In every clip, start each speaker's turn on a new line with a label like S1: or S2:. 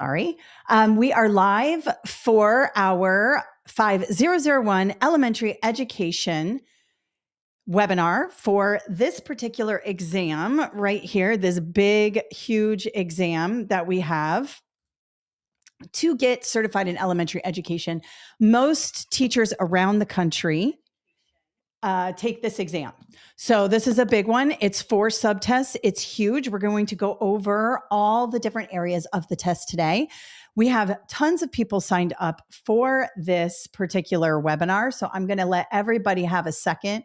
S1: Sorry. We are live for our 5001 elementary education webinar for this particular exam right here, this big, huge exam that we have to get certified in elementary education. Most teachers around the country take this exam. So this is a big one. It's 4 subtests. It's huge. We're going to go over all the different areas of the test today. We have tons of people signed up for this particular webinar. So I'm going to let everybody have a second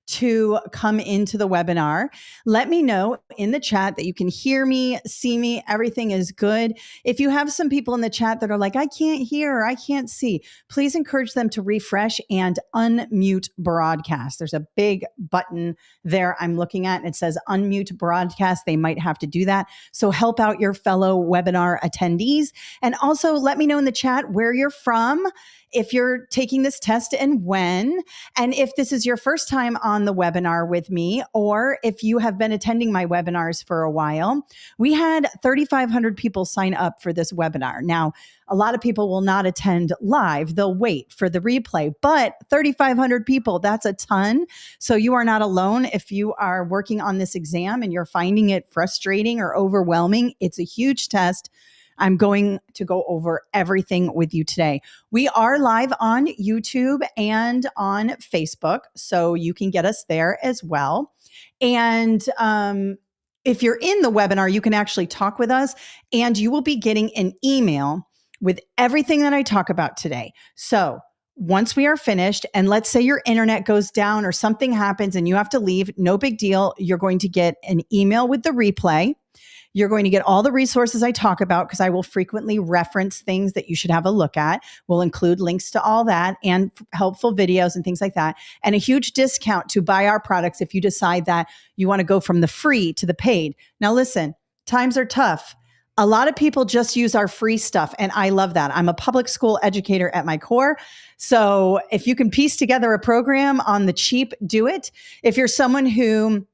S1: to come into the webinar. Let me know in the chat that you can hear me, see me, everything is good. If you have some people in the chat that are like, I can't hear, or I can't see, please encourage them to refresh and unmute broadcast. There's a big button there I'm looking at, and it says unmute broadcast. They might have to do that. So help out your fellow webinar attendees. And also let me know in the chat where you're from, if you're taking this test and when, and if this is your first time on the webinar with me, or if you have been attending my webinars for a while. We had 3,500 people sign up for this webinar. Now, a lot of people will not attend live. They'll wait for the replay, but 3,500 people, that's a ton. So you are not alone. If you are working on this exam and you're finding it frustrating or overwhelming, it's a huge test. I'm going to go over everything with you today. We are live on YouTube and on Facebook, so you can get us there as well. And if you're in the webinar, you can actually talk with us, and you will be getting an email with everything that I talk about today. So once we are finished, and let's say your internet goes down or something happens and you have to leave, no big deal. You're going to get an email with the replay. You're going to get all the resources I talk about, because I will frequently reference things that you should have a look at. We'll include links to all that and helpful videos and things like that. And a huge discount to buy our products if you decide that you want to go from the free to the paid. Now, listen, times are tough. A lot of people just use our free stuff, and I love that. I'm a public school educator at my core. So if you can piece together a program on the cheap, do it. If you're someone who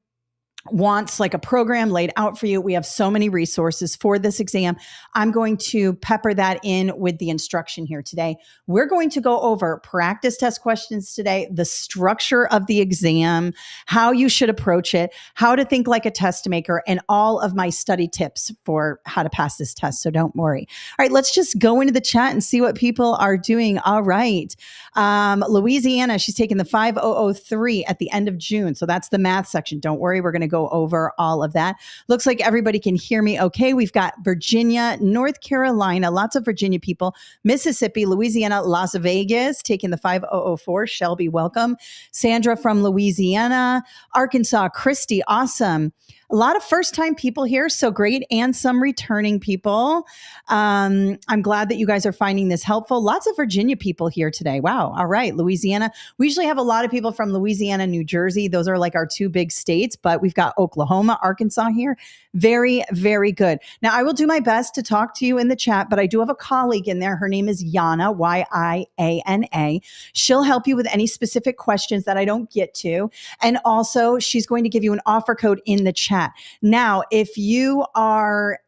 S1: wants like a program laid out for you, we have so many resources for this exam. I'm going to pepper that in with the instruction here today. We're going to go over practice test questions today, the structure of the exam, how you should approach it, how to think like a test maker, and all of my study tips for how to pass this test. So don't worry. All right, let's just go into the chat and see what people are doing. All right. Louisiana, she's taking the 5003 at the end of June. So that's the math section. Don't worry. We're going to go over all of that. Looks like everybody can hear me okay. We've got Virginia, North Carolina, lots of Virginia people, Mississippi, Louisiana, Las Vegas, taking the 5004. Shelby, welcome. Sandra from Louisiana, Arkansas, Christy, awesome. A lot of first-time people here, so great, and some returning people. I'm glad that you guys are finding this helpful. Lots of Virginia people here today. Wow. All right, Louisiana. We usually have a lot of people from Louisiana, New Jersey. Those are like our 2 big states, but we've got Oklahoma, Arkansas here. Very, very good. Now, I will do my best to talk to you in the chat, but I do have a colleague in there. Her name is Yana, Y-I-A-N-A. She'll help you with any specific questions that I don't get to. And also, she's going to give you an offer code in the chat. Now, if you are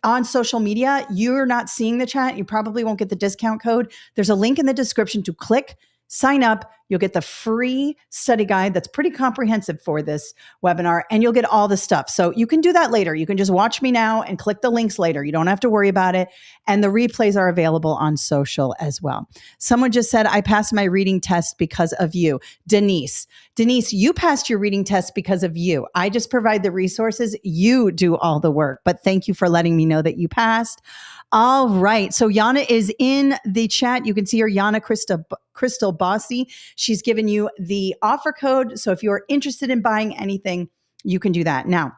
S1: on social media, you're not seeing the chat, you probably won't get the discount code. There's a link in the description to click, sign up. You'll get the free study guide that's pretty comprehensive for this webinar, and you'll get all the stuff. So you can do that later. You can just watch me now and click the links later. You don't have to worry about it. And the replays are available on social as well. Someone just said, I passed my reading test because of you. Denise, you passed your reading test because of you. I just provide the resources. You do all the work. But thank you for letting me know that you passed. All right. So Yana is in the chat. You can see her, Yana Crystal Bossy. She's given you the offer code. So if you're interested in buying anything, you can do that. Now,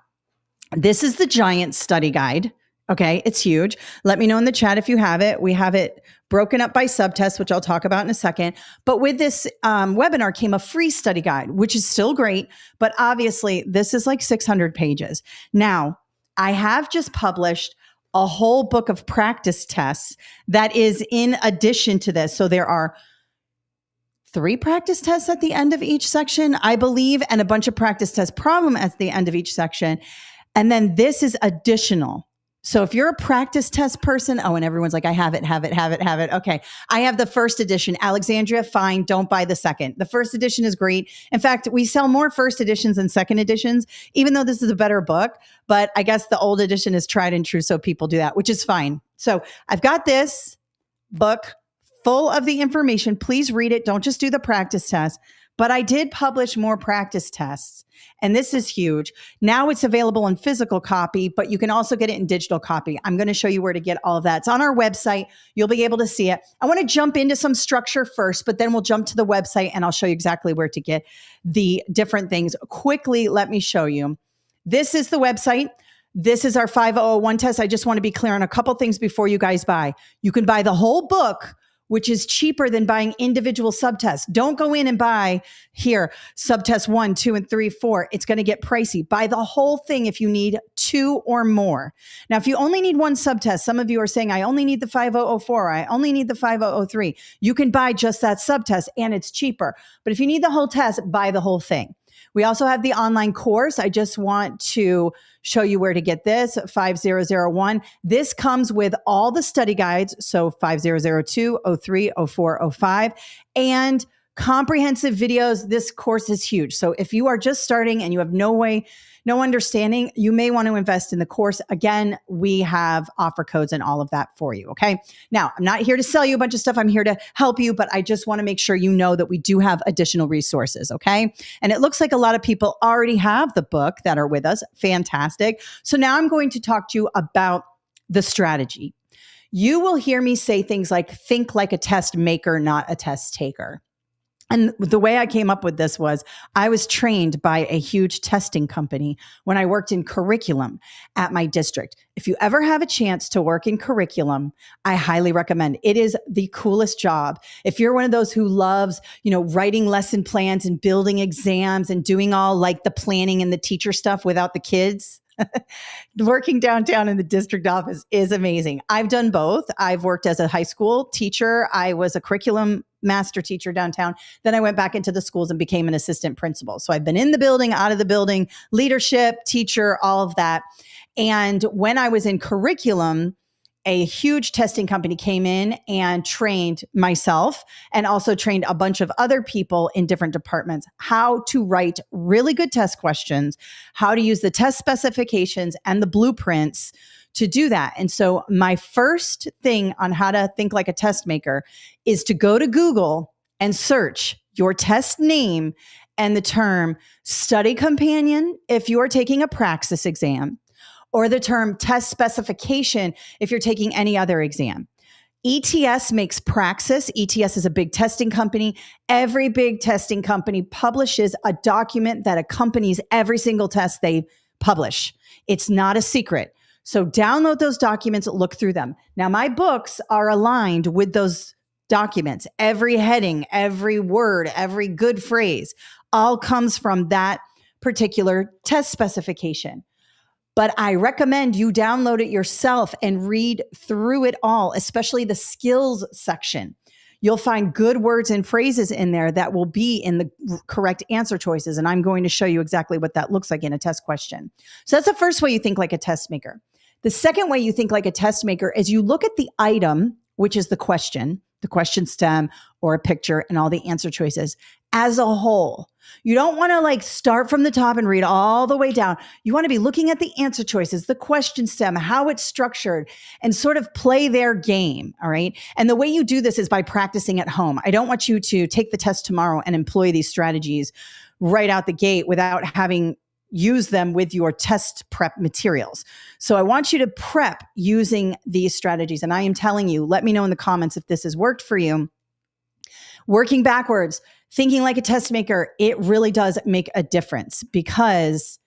S1: this is the giant study guide. Okay. It's huge. Let me know in the chat if you have it. We have it broken up by subtests, which I'll talk about in a second. But with this webinar came a free study guide, which is still great. But obviously, this is like 600 pages. Now, I have just published a whole book of practice tests that is in addition to this. So there are 3 practice tests at the end of each section, I believe, and a bunch of practice test problem at the end of each section. And then this is additional. So if you're a practice test person, oh, and everyone's like, I have it. Okay. I have the first edition. Alexandria, fine. Don't buy the second. The first edition is great. In fact, we sell more first editions than second editions, even though this is a better book. But I guess the old edition is tried and true. So people do that, which is fine. So I've got this book full of the information. Please read it. Don't just do the practice test. But I did publish more practice tests, and this is huge. Now it's available in physical copy, but you can also get it in digital copy. I'm going to show you where to get all of that. It's on our website. You'll be able to see it. I want to jump into some structure first, but then we'll jump to the website and I'll show you exactly where to get the different things. Quickly, let me show you. This is the website. This is our 5001 test. I just want to be clear on a couple things before you guys buy. You can buy the whole book, which is cheaper than buying individual subtests. Don't go in and buy here subtest 1, 2, and 3, 4. It's going to get pricey. Buy the whole thing if you need 2 or more. Now, if you only need one subtest, some of you are saying, I only need the 5004, I only need the 5003. You can buy just that subtest and it's cheaper. But if you need the whole test, buy the whole thing. We also have the online course. I just want to show you where to get this, 5001. This comes with all the study guides, so 5002, 03, 04, 05, and comprehensive videos. This course is huge. So if you are just starting and you have no understanding, you may want to invest in the course. Again, we have offer codes and all of that for you. Okay. Now, I'm not here to sell you a bunch of stuff. I'm here to help you, but I just want to make sure you know that we do have additional resources. Okay. And it looks like a lot of people already have the book that are with us. Fantastic. So now I'm going to talk to you about the strategy. You will hear me say things like, think like a test maker, not a test taker. And the way I came up with this was I was trained by a huge testing company when I worked in curriculum at my district. If you ever have a chance to work in curriculum, I highly recommend. It is the coolest job. If you're one of those who loves, writing lesson plans and building exams and doing all like the planning and the teacher stuff without the kids, working downtown in the district office is amazing. I've done both. I've worked as a high school teacher. I was a curriculum master teacher downtown. Then I went back into the schools and became an assistant principal. So I've been in the building, out of the building, leadership, teacher, all of that. And when I was in curriculum, a huge testing company came in and trained myself and also trained a bunch of other people in different departments how to write really good test questions, how to use the test specifications and the blueprints to do that. And so my first thing on how to think like a test maker is to go to Google and search your test name and the term study companion if you're taking a Praxis exam, or the term test specification if you're taking any other exam. ETS makes Praxis. ETS is a big testing company. Every big testing company publishes a document that accompanies every single test they publish. It's not a secret. So download those documents, look through them. Now, my books are aligned with those documents. Every heading, every word, every good phrase all comes from that particular test specification. But I recommend you download it yourself and read through it all, especially the skills section. You'll find good words and phrases in there that will be in the correct answer choices. And I'm going to show you exactly what that looks like in a test question. So that's the first way you think like a test maker. The second way you think like a test maker is you look at the item, which is the question stem or a picture and all the answer choices as a whole. You don't want to like start from the top and read all the way down. You want to be looking at the answer choices, the question stem, how it's structured, and sort of play their game. All right. And the way you do this is by practicing at home. I don't want you to take the test tomorrow and employ these strategies right out the gate without having used them with your test prep materials. So I want you to prep using these strategies. And I am telling you, let me know in the comments if this has worked for you. Working backwards, thinking like a test maker, it really does make a difference, because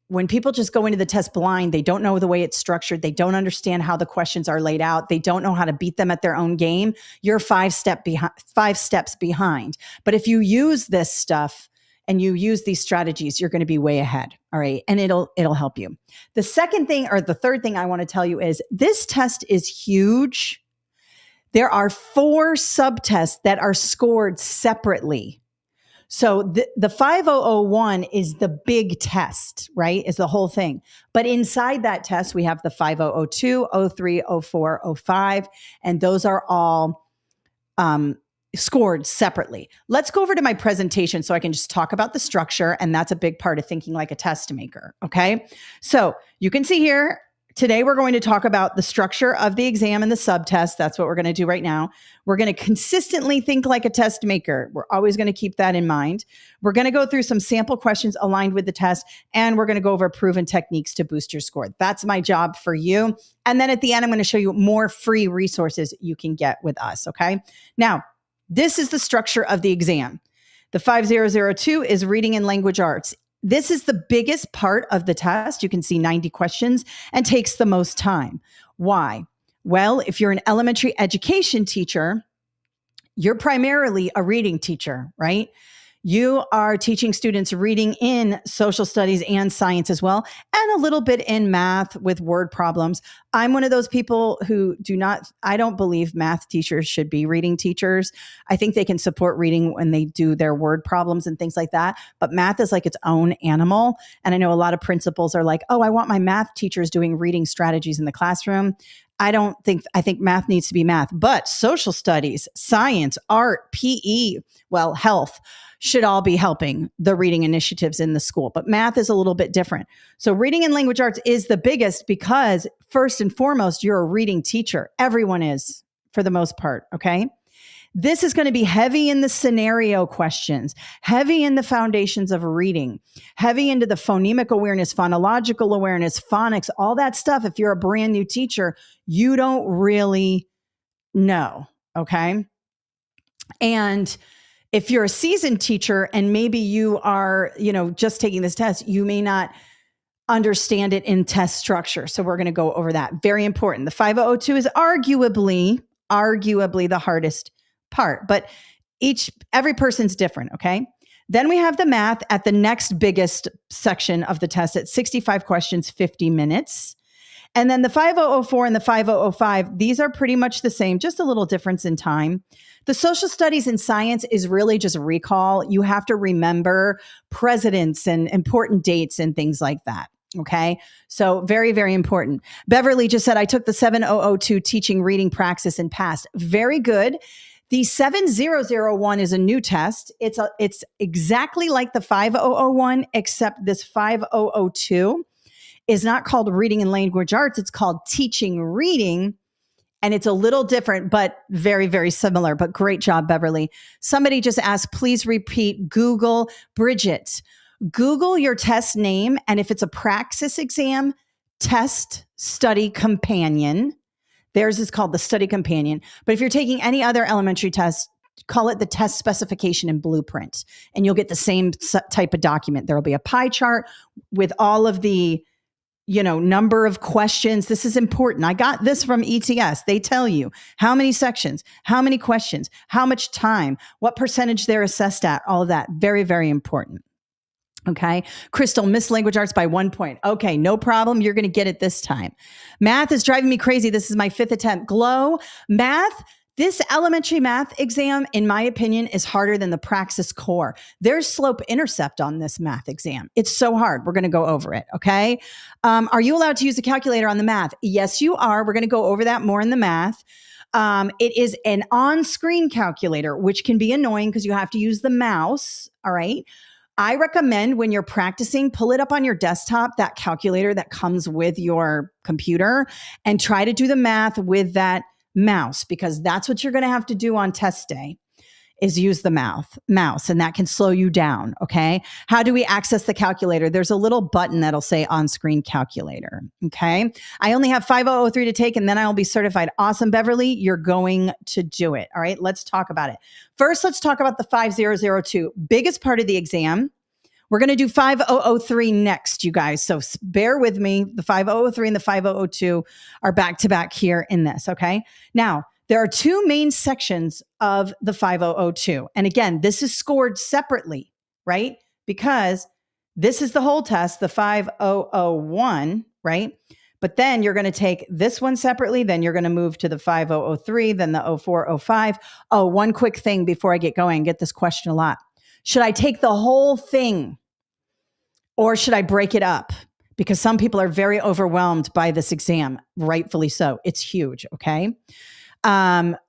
S1: when people just go into the test blind, they don't know the way it's structured. They don't understand how the questions are laid out. They don't know how to beat them at their own game. You're 5 steps behind. But if you use this stuff and you use these strategies, you're going to be way ahead. All right. And it'll help you. The second thing, or the third thing I want to tell you is this test is huge. There are 4 subtests that are scored separately. So the 5001 is the big test, right? Is the whole thing. But inside that test, we have the 5002, 03, 04, 05, and those are all scored separately. Let's go over to my presentation so I can just talk about the structure. And that's a big part of thinking like a test maker. Okay. So you can see here, today we're going to talk about the structure of the exam and the subtest. That's what we're going to do right now. We're going to consistently think like a test maker. We're always going to keep that in mind. We're going to go through some sample questions aligned with the test, and we're going to go over proven techniques to boost your score. That's my job for you. And then at the end, I'm going to show you more free resources you can get with us. Okay. Now, this is the structure of the exam. The 5002 is reading and language arts. This is the biggest part of the test. You can see 90 questions and takes the most time. Why? Well, if you're an elementary education teacher, you're primarily a reading teacher, right? You are teaching students reading in social studies and science as well, and a little bit in math with word problems. I'm one of those people who I don't believe math teachers should be reading teachers. I think they can support reading when they do their word problems and things like that. But math is like its own animal. And I know a lot of principals are like, oh, I want my math teachers doing reading strategies in the classroom. I think math needs to be math, but social studies, science, art, PE, health should all be helping the reading initiatives in the school. But math is a little bit different. So reading and language arts is the biggest because first and foremost, you're a reading teacher. Everyone is for the most part. Okay. This is going to be heavy in the scenario questions, heavy in the foundations of reading, heavy into the phonemic awareness, phonological awareness, phonics, all that stuff. If you're a brand new teacher, you don't really know. Okay. And if you're a seasoned teacher and maybe you are, just taking this test, you may not understand it in test structure. So we're going to go over that. Very important. The 5002 is arguably the hardest part, but every person's different. Okay. Then we have the math at the next biggest section of the test at 65 questions, 50 minutes. And then the 5004 and the 5005, these are pretty much the same, just a little difference in time. The social studies and science is really just recall. You have to remember presidents and important dates and things like that. Okay. So very, very important. Beverly just said, I took the 7002 teaching reading praxis and passed. Very good. The 7001 is a new test. It's exactly like the 5001, except this 5002 is not called reading and language arts. It's called teaching reading. And it's a little different, but very, very similar. But great job, Beverly. Somebody just asked, please repeat Google. Bridget, Google your test name. And if it's a Praxis exam, test study companion. Theirs is called the study companion. But if you're taking any other elementary test, call it the test specification and blueprint. And you'll get the same type of document. There will be a pie chart with all of the number of questions. This is important. I got this from ETS. They tell you how many sections, how many questions, how much time, what percentage they're assessed at, all of that. Very, very important. Okay. Crystal, missed language arts by 1 point. Okay. No problem. You're going to get it this time. Math is driving me crazy. This is my 5th attempt. Glow math. This elementary math exam, in my opinion, is harder than the Praxis core. There's slope intercept on this math exam. It's so hard. We're going to go over it. Okay. Are you allowed to use a calculator on the math? Yes, you are. We're going to go over that more in the math. It is an on-screen calculator, which can be annoying because you have to use the mouse. All right. I recommend when you're practicing, pull it up on your desktop, that calculator that comes with your computer, and try to do the math with that mouse, because that's what you're going to have to do on test day is use the mouse, and that can slow you down. Okay. How do we access the calculator? There's a little button that'll say on-screen calculator. Okay. I only have 5003 to take, and then I'll be certified. Awesome, Beverly. You're going to do it. All right. Let's talk about it. First, let's talk about the 5002, biggest part of the exam. We're going to do 5003 next, you guys. So bear with me. The 5003 and the 5002 are back to back here in this. Okay. Now, there are two main sections of the 5002. And again, this is scored separately, right? Because this is the whole test, the 5001, right? But then you're going to take this one separately. Then you're going to move to the 5003, then the 0405. Oh, one quick thing before I get going, get this question a lot. Should I take the whole thing or should I break it up? Because some people are very overwhelmed by this exam, rightfully so. It's huge, okay?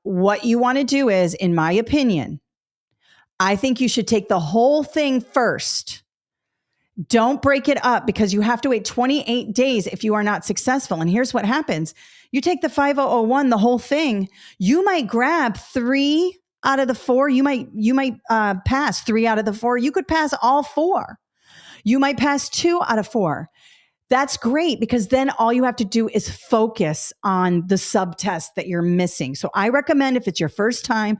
S1: What you want to do is, in my opinion, I think you should take the whole thing first. Don't break it up because you have to wait 28 days if you are not successful. And here's what happens. You take the 5001, the whole thing, you might grab 3 out of the 4. You might pass 3 out of the 4. You could pass all 4. You might pass 2 out of 4. That's great because then all you have to do is focus on the subtest that you're missing. So I recommend if it's your first time,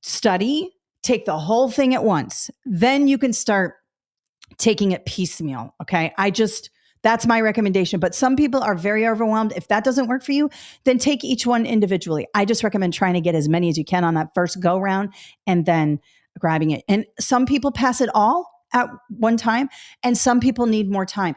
S1: study, take the whole thing at once. Then you can start taking it piecemeal. Okay. That's my recommendation. But some people are very overwhelmed. If that doesn't work for you, then take each one individually. I just recommend trying to get as many as you can on that first go round and then grabbing it. And some people pass it all at one time, and some people need more time.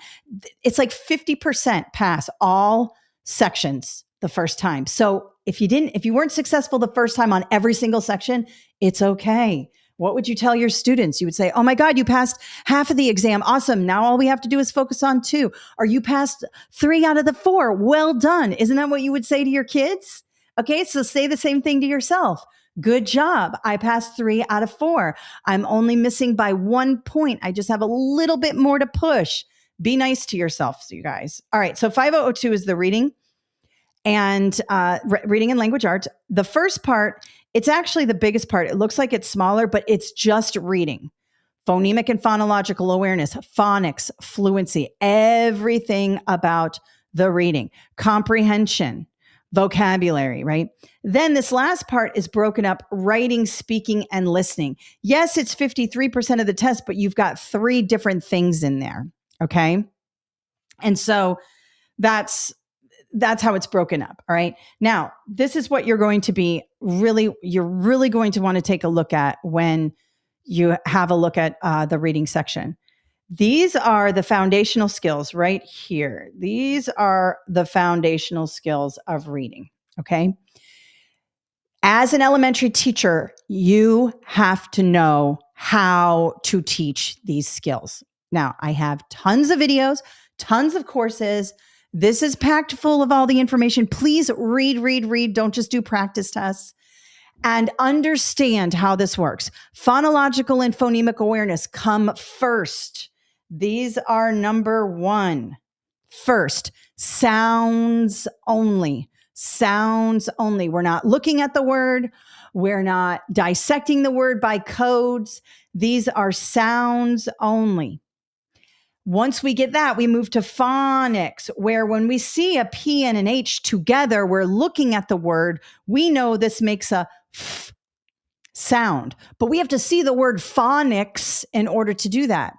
S1: It's like 50% pass all sections the first time. So if you weren't successful the first time on every single section, it's okay. What would you tell your students? You would say, oh my God, you passed half of the exam. Awesome. Now all we have to do is focus on 2. Or you passed 3 out of the 4. Well done. Isn't that what you would say to your kids? Okay, so say the same thing to yourself. Good job. I passed 3 out of 4. I'm only missing by 1 point. I just have a little bit more to push. Be nice to yourself, you guys. All right, so 5002 is the reading and reading and language arts. The first part, it's actually the biggest part. It looks like it's smaller, but it's just reading. Phonemic and phonological awareness, phonics, fluency, everything about the reading, comprehension, vocabulary, right? Then this last part is broken up: writing, speaking, and listening. Yes, it's 53% of the test, but you've got 3 different things in there, okay? And so that's how it's broken up, all right? Now, this is what you're going to you're really going to want to take a look at when you have a look at the reading section. These are the foundational skills right here. These are the foundational skills of reading, okay? As an elementary teacher, you have to know how to teach these skills. Now, I have tons of videos, tons of courses. This is packed full of all the information. Please read. Don't just do practice tests. And understand how this works. Phonological and phonemic awareness come first. These are number 1. First, sounds only. Sounds only. We're not looking at the word. We're not dissecting the word by codes. These are sounds only. Once we get that, we move to phonics, where when we see a P and an H together, we're looking at the word. We know this makes a f sound, but we have to see the word phonics in order to do that.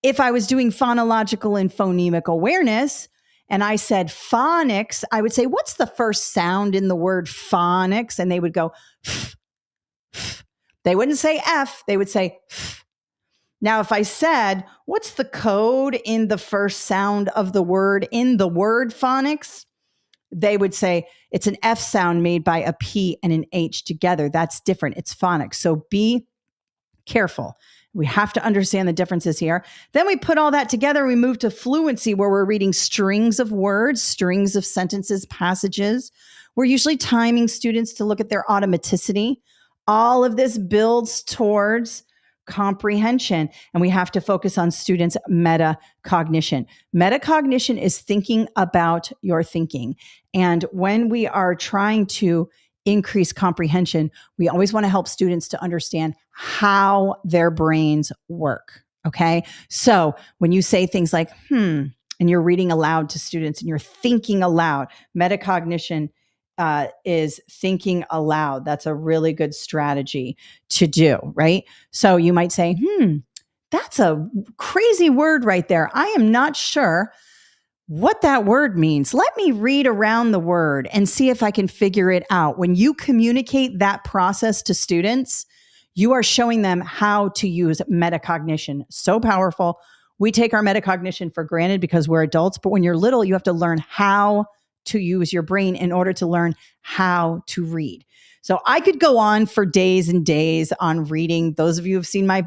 S1: If I was doing phonological and phonemic awareness and I said phonics, I would say, what's the first sound in the word phonics? And they would go, f, f. They wouldn't say F, they would say f. Now, if I said, what's the code in the first sound of the word in the word phonics? They would say it's an F sound made by a P and an H together. That's different. It's phonics. So be careful. We have to understand the differences here. Then we put all that together. We move to fluency, where we're reading strings of words, strings of sentences, passages. We're usually timing students to look at their automaticity. All of this builds towards comprehension, and we have to focus on students' metacognition. Metacognition is thinking about your thinking. And when we are trying to increase comprehension, we always want to help students to understand how their brains work. Okay. So when you say things like, and you're reading aloud to students and you're thinking aloud, metacognition is thinking aloud. That's a really good strategy to do, right? So you might say, that's a crazy word right there. I am not sure what that word means. Let me read around the word and see if I can figure it out. When you communicate that process to students, you are showing them how to use metacognition. So powerful. We take our metacognition for granted because we're adults, but when you're little, you have to learn how to use your brain in order to learn how to read. So I could go on for days and days on reading. Those of you who've seen my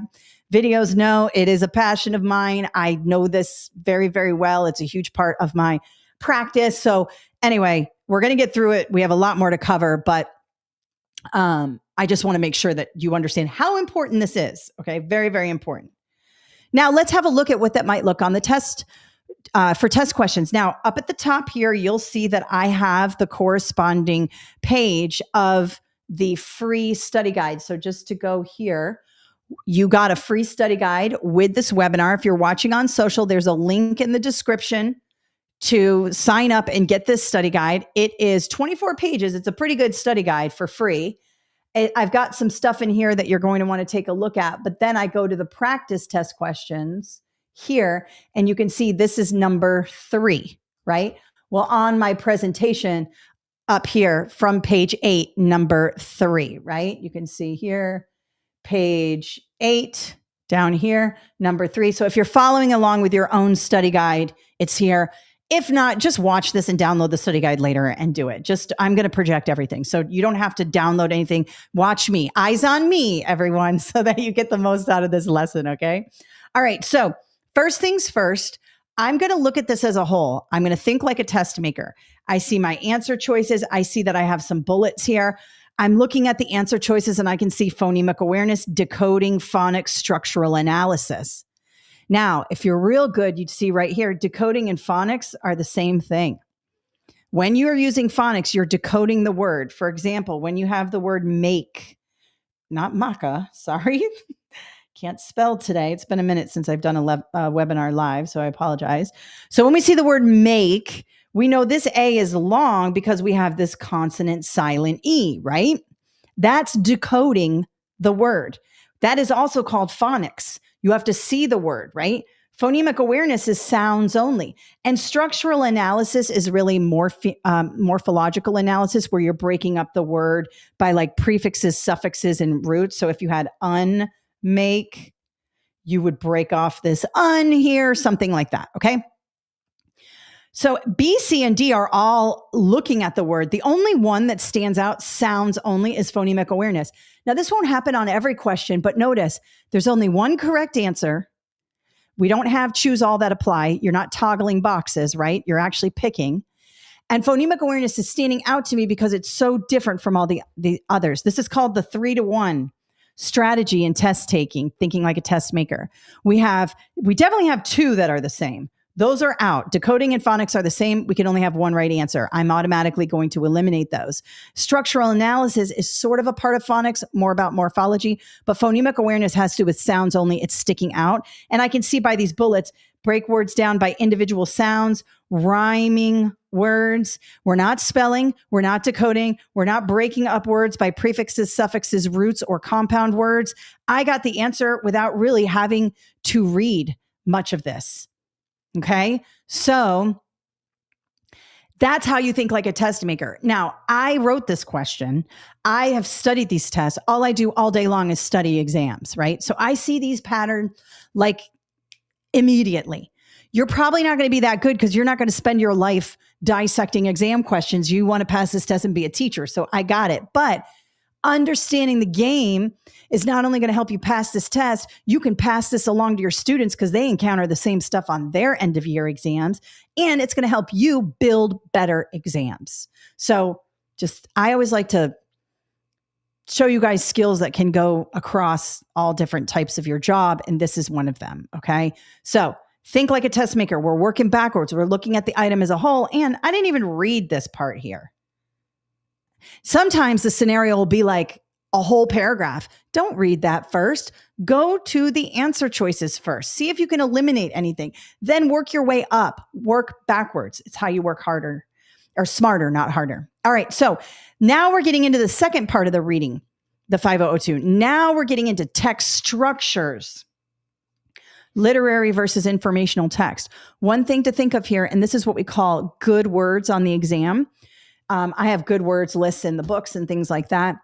S1: videos. No, it is a passion of mine. I know this very, very well. It's a huge part of my practice. So anyway, we're going to get through it. We have a lot more to cover, but I just want to make sure that you understand how important this is. Okay. Very, very important. Now let's have a look at what that might look on the test for test questions. Now, up at the top here, you'll see that I have the corresponding page of the free study guide. So just to go here, you got a free study guide with this webinar. If you're watching on social, there's a link in the description to sign up and get this study guide. It is 24 pages. It's a pretty good study guide for free. I've got some stuff in here that you're going to want to take a look at, but then I go to the practice test questions here, and you can see this is number 3, right? Well, on my presentation up here from page 8, number 3, right? You can see here, page 8 down here, number 3. So if you're following along with your own study guide, it's here. If not, just watch this and download the study guide later and do it. I'm going to project everything. So you don't have to download anything. Watch me, eyes on me, everyone, so that you get the most out of this lesson. Okay. All right. So first things first, I'm going to look at this as a whole. I'm going to think like a test maker. I see my answer choices. I see that I have some bullets here. I'm looking at the answer choices and I can see phonemic awareness, decoding, phonics, structural analysis. Now, if you're real good, you'd see right here, decoding and phonics are the same thing. When you're using phonics, you're decoding the word. For example, when you have the word make, not maca, sorry, can't spell today. It's been a minute since I've done a webinar live, so I apologize. So when we see the word make, we know this A is long because we have this consonant silent E, right? That's decoding the word. That is also called phonics. You have to see the word, right? Phonemic awareness is sounds only. And structural analysis is really morphological analysis where you're breaking up the word by like prefixes, suffixes, and roots. So if you had unmake, you would break off this un here, something like that, okay? So B, C, and D are all looking at the word. The only one that stands out, sounds only, is phonemic awareness. Now, this won't happen on every question, but notice there's only one correct answer. We don't have choose all that apply. You're not toggling boxes, right? You're actually picking. And phonemic awareness is standing out to me because it's so different from all the others. This is called the 3-to-1 strategy in test taking, thinking like a test maker. We definitely have 2 that are the same. Those are out. Decoding and phonics are the same. We can only have one right answer. I'm automatically going to eliminate those. Structural analysis is sort of a part of phonics, more about morphology, but phonemic awareness has to do with sounds only. It's sticking out. And I can see by these bullets, break words down by individual sounds, rhyming words. We're not spelling. We're not decoding. We're not breaking up words by prefixes, suffixes, roots, or compound words. I got the answer without really having to read much of this. Okay, so that's how you think like a test maker. Now, I wrote this question. I have studied these tests. All I do all day long is study exams, right? So I see these patterns like immediately. You're probably not going to be that good because you're not going to spend your life dissecting exam questions. You want to pass this test and be a teacher. So I got it. But understanding the game is not only going to help you pass this test, you can pass this along to your students because they encounter the same stuff on their end of year exams, and it's going to help you build better exams. So I always like to show you guys skills that can go across all different types of your job, and this is one of them, okay? So think like a test maker. We're working backwards. We're looking at the item as a whole, and I didn't even read this part here. Sometimes the scenario will be like a whole paragraph. Don't read that first. Go to the answer choices first. See if you can eliminate anything. Then work your way up. Work backwards. It's how you work harder or smarter, not harder. All right. So now we're getting into the second part of the reading, the 5002. Now we're getting into text structures. Literary versus informational text. One thing to think of here, and this is what we call good words on the exam. I have good words lists in the books and things like that.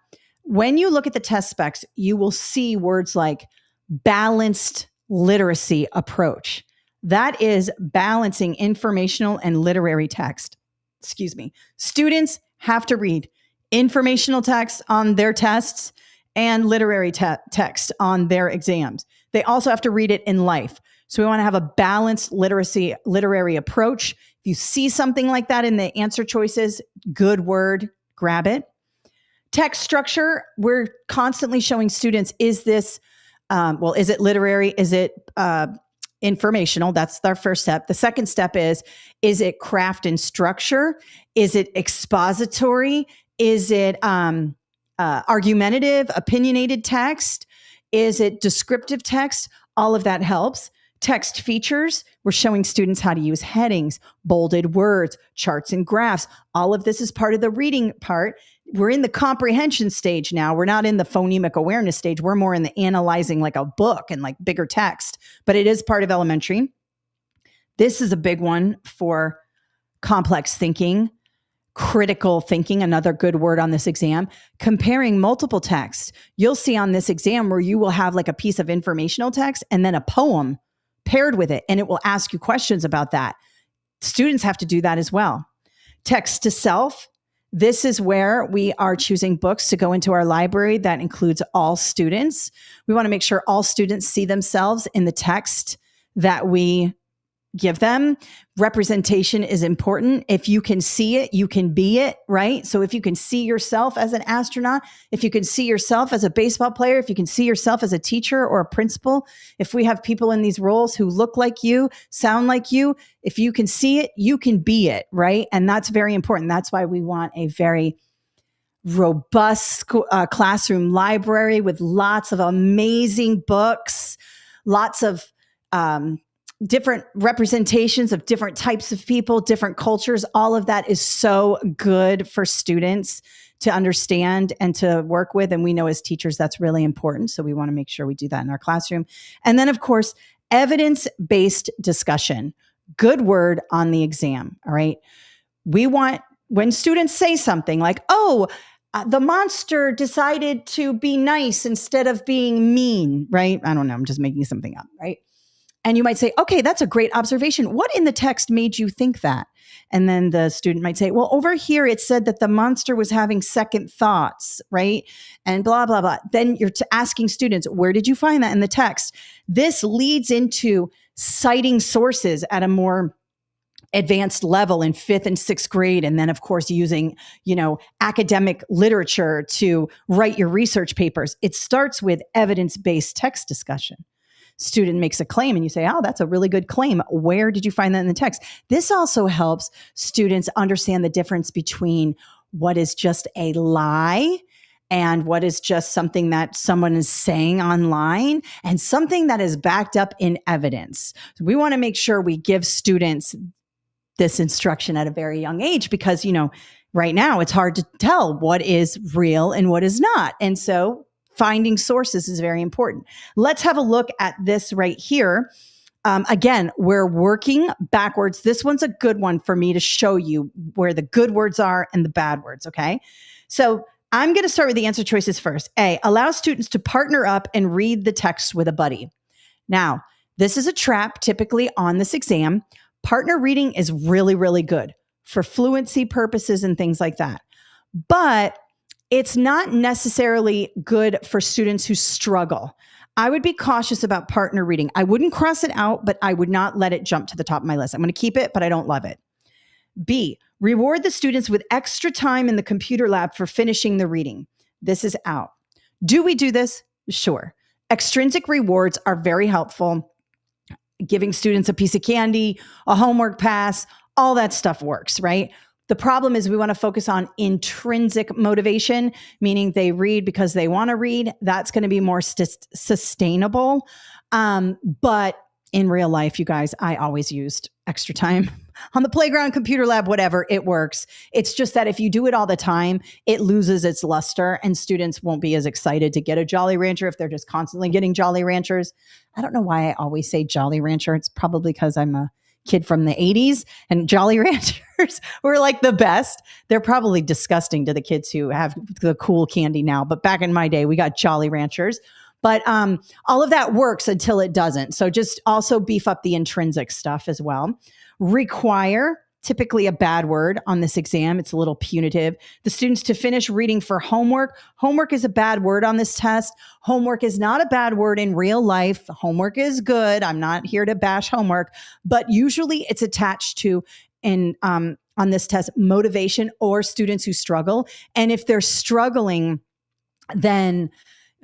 S1: When you look at the test specs, you will see words like balanced literacy approach. That is balancing informational and literary text. Excuse me. Students have to read informational text on their tests and literary text on their exams. They also have to read it in life. So we want to have a balanced literary approach. If you see something like that in the answer choices, good word, grab it. Text structure, we're constantly showing students, is this, is it literary? Is it informational? That's our first step. The second step is it craft and structure? Is it expository? Is it argumentative, opinionated text? Is it descriptive text? All of that helps. Text features, we're showing students how to use headings, bolded words, charts and graphs. All of this is part of the reading part. We're in the comprehension stage now. We're not in the phonemic awareness stage. We're more in the analyzing like a book and like bigger text, but it is part of elementary. This is a big one for complex thinking, critical thinking, another good word on this exam, comparing multiple texts. You'll see on this exam where you will have like a piece of informational text and then a poem paired with it, and it will ask you questions about that. Students have to do that as well. Text to self. This is where we are choosing books to go into our library that includes all students. We want to make sure all students see themselves in the text that we give them. Representation is important. If you can see it, you can be it, right? So if you can see yourself as an astronaut, if you can see yourself as a baseball player, if you can see yourself as a teacher or a principal, if we have people in these roles who look like you, sound like you, if you can see it, you can be it, right? And that's very important. That's why we want a very robust classroom library with lots of amazing books, lots of different representations of different types of people, different cultures. All of that is so good for students to understand and to work with. And we know as teachers, that's really important. So we want to make sure we do that in our classroom. And then of course, evidence-based discussion, good word on the exam. All right. We want, when students say something like, the monster decided to be nice instead of being mean, right? I don't know. I'm just making something up, right? And you might say, okay, that's a great observation. What in the text made you think that? And then the student might say, well, over here, it said that the monster was having second thoughts, right? And blah, blah, blah. Then you're asking students, where did you find that in the text? This leads into citing sources at a more advanced level in 5th and 6th grade. And then of course, using, academic literature to write your research papers. It starts with evidence-based text discussion. Student makes a claim and you say, oh, that's a really good claim. Where did you find that in the text? This also helps students understand the difference between what is just a lie and what is just something that someone is saying online and something that is backed up in evidence. So we want to make sure we give students this instruction at a very young age because, right now it's hard to tell what is real and what is not. And so finding sources is very important. Let's have a look at this right here. Again, we're working backwards. This one's a good one for me to show you where the good words are and the bad words, okay? So I'm going to start with the answer choices first. A, allow students to partner up and read the text with a buddy. Now, this is a trap typically on this exam. Partner reading is really, really good for fluency purposes and things like that. But it's not necessarily good for students who struggle. I would be cautious about partner reading. I wouldn't cross it out, but I would not let it jump to the top of my list. I'm going to keep it, but I don't love it. B, reward the students with extra time in the computer lab for finishing the reading. This is out. Do we do this? Sure. Extrinsic rewards are very helpful. Giving students a piece of candy, a homework pass, all that stuff works, right? The problem is we want to focus on intrinsic motivation, meaning they read because they want to read. That's going to be more sustainable. But in real life, you guys, I always used extra time on the playground, computer lab, whatever, it works. It's just that if you do it all the time, it loses its luster and students won't be as excited to get a Jolly Rancher if they're just constantly getting Jolly Ranchers. I don't know why I always say Jolly Rancher. It's probably because I'm a kid from the 80s and Jolly Ranchers were like the best. They're probably disgusting to the kids who have the cool candy now. But back in my day, we got Jolly Ranchers. But all of that works until it doesn't. So just also beef up the intrinsic stuff as well. Require. typically a bad word on this exam. It's a little punitive. The students to finish reading for homework. Homework is a bad word on this test. Homework is not a bad word in real life. Homework is good. I'm not here to bash homework, but usually it's attached to on this test, motivation or students who struggle. And if they're struggling, then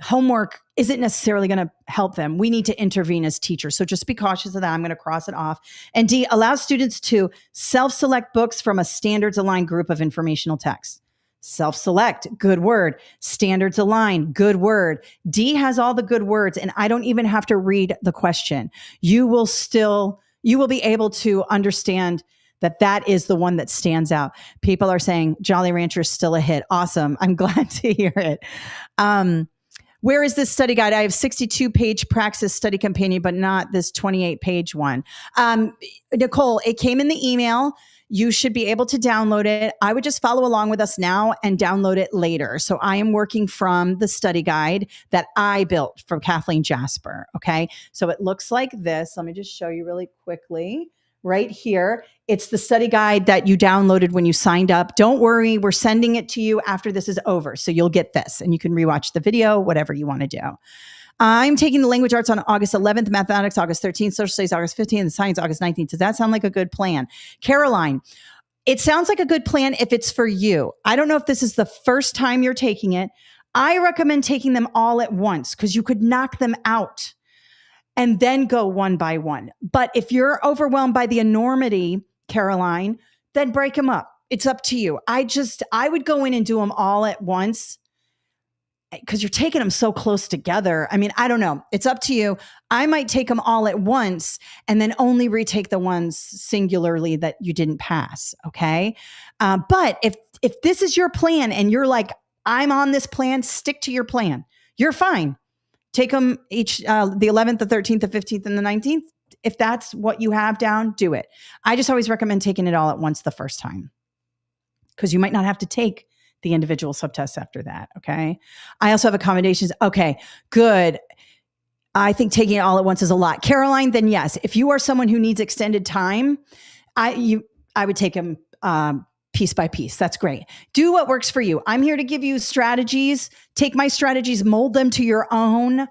S1: homework isn't necessarily going to help them. We need to intervene as teachers. So just be cautious of that. I'm going to cross it off. And D, allow students to self-select books from a standards-aligned group of informational texts. Self-select, good word. Standards align, good word. D has all the good words, and I don't even have to read the question. You will be able to understand that is the one that stands out. People are saying Jolly Rancher is still a hit. Awesome. I'm glad to hear it. Where is this study guide? I have 62-page Praxis study companion, but not this 28-page one. Nicole, it came in the email. You should be able to download it. I would just follow along with us now and download it later. So I am working from the study guide that I built from Kathleen Jasper. Okay. So it looks like this. Let me just show you really quickly. Right here. It's the study guide that you downloaded when you signed up. Don't worry. We're sending it to you after this is over. So you'll get this and you can rewatch the video, whatever you want to do. I'm taking the language arts on August 11th, mathematics August 13th, social studies August 15th, and science August 19th. Does that sound like a good plan? Caroline, it sounds like a good plan if it's for you. I don't know if this is the first time you're taking it. I recommend taking them all at once because you could knock them out and then go one by one. But if you're overwhelmed by the enormity, Caroline, then break them up. It's up to you. I would go in and do them all at once because you're taking them so close together. I mean, I don't know. It's up to you. I might take them all at once and then only retake the ones singularly that you didn't pass. Okay. But if this is your plan and you're like, I'm on this plan, stick to your plan. You're fine. Take them each, the 11th, the 13th, the 15th, and the 19th. If that's what you have down, do it. I just always recommend taking it all at once the first time because you might not have to take the individual subtests after that. Okay. I also have accommodations. Okay, good. I think taking it all at once is a lot. Caroline, then yes. If you are someone who needs extended time, I would take them piece by piece. That's great. Do what works for you. I'm here to give you strategies. Take my strategies, mold them to your own.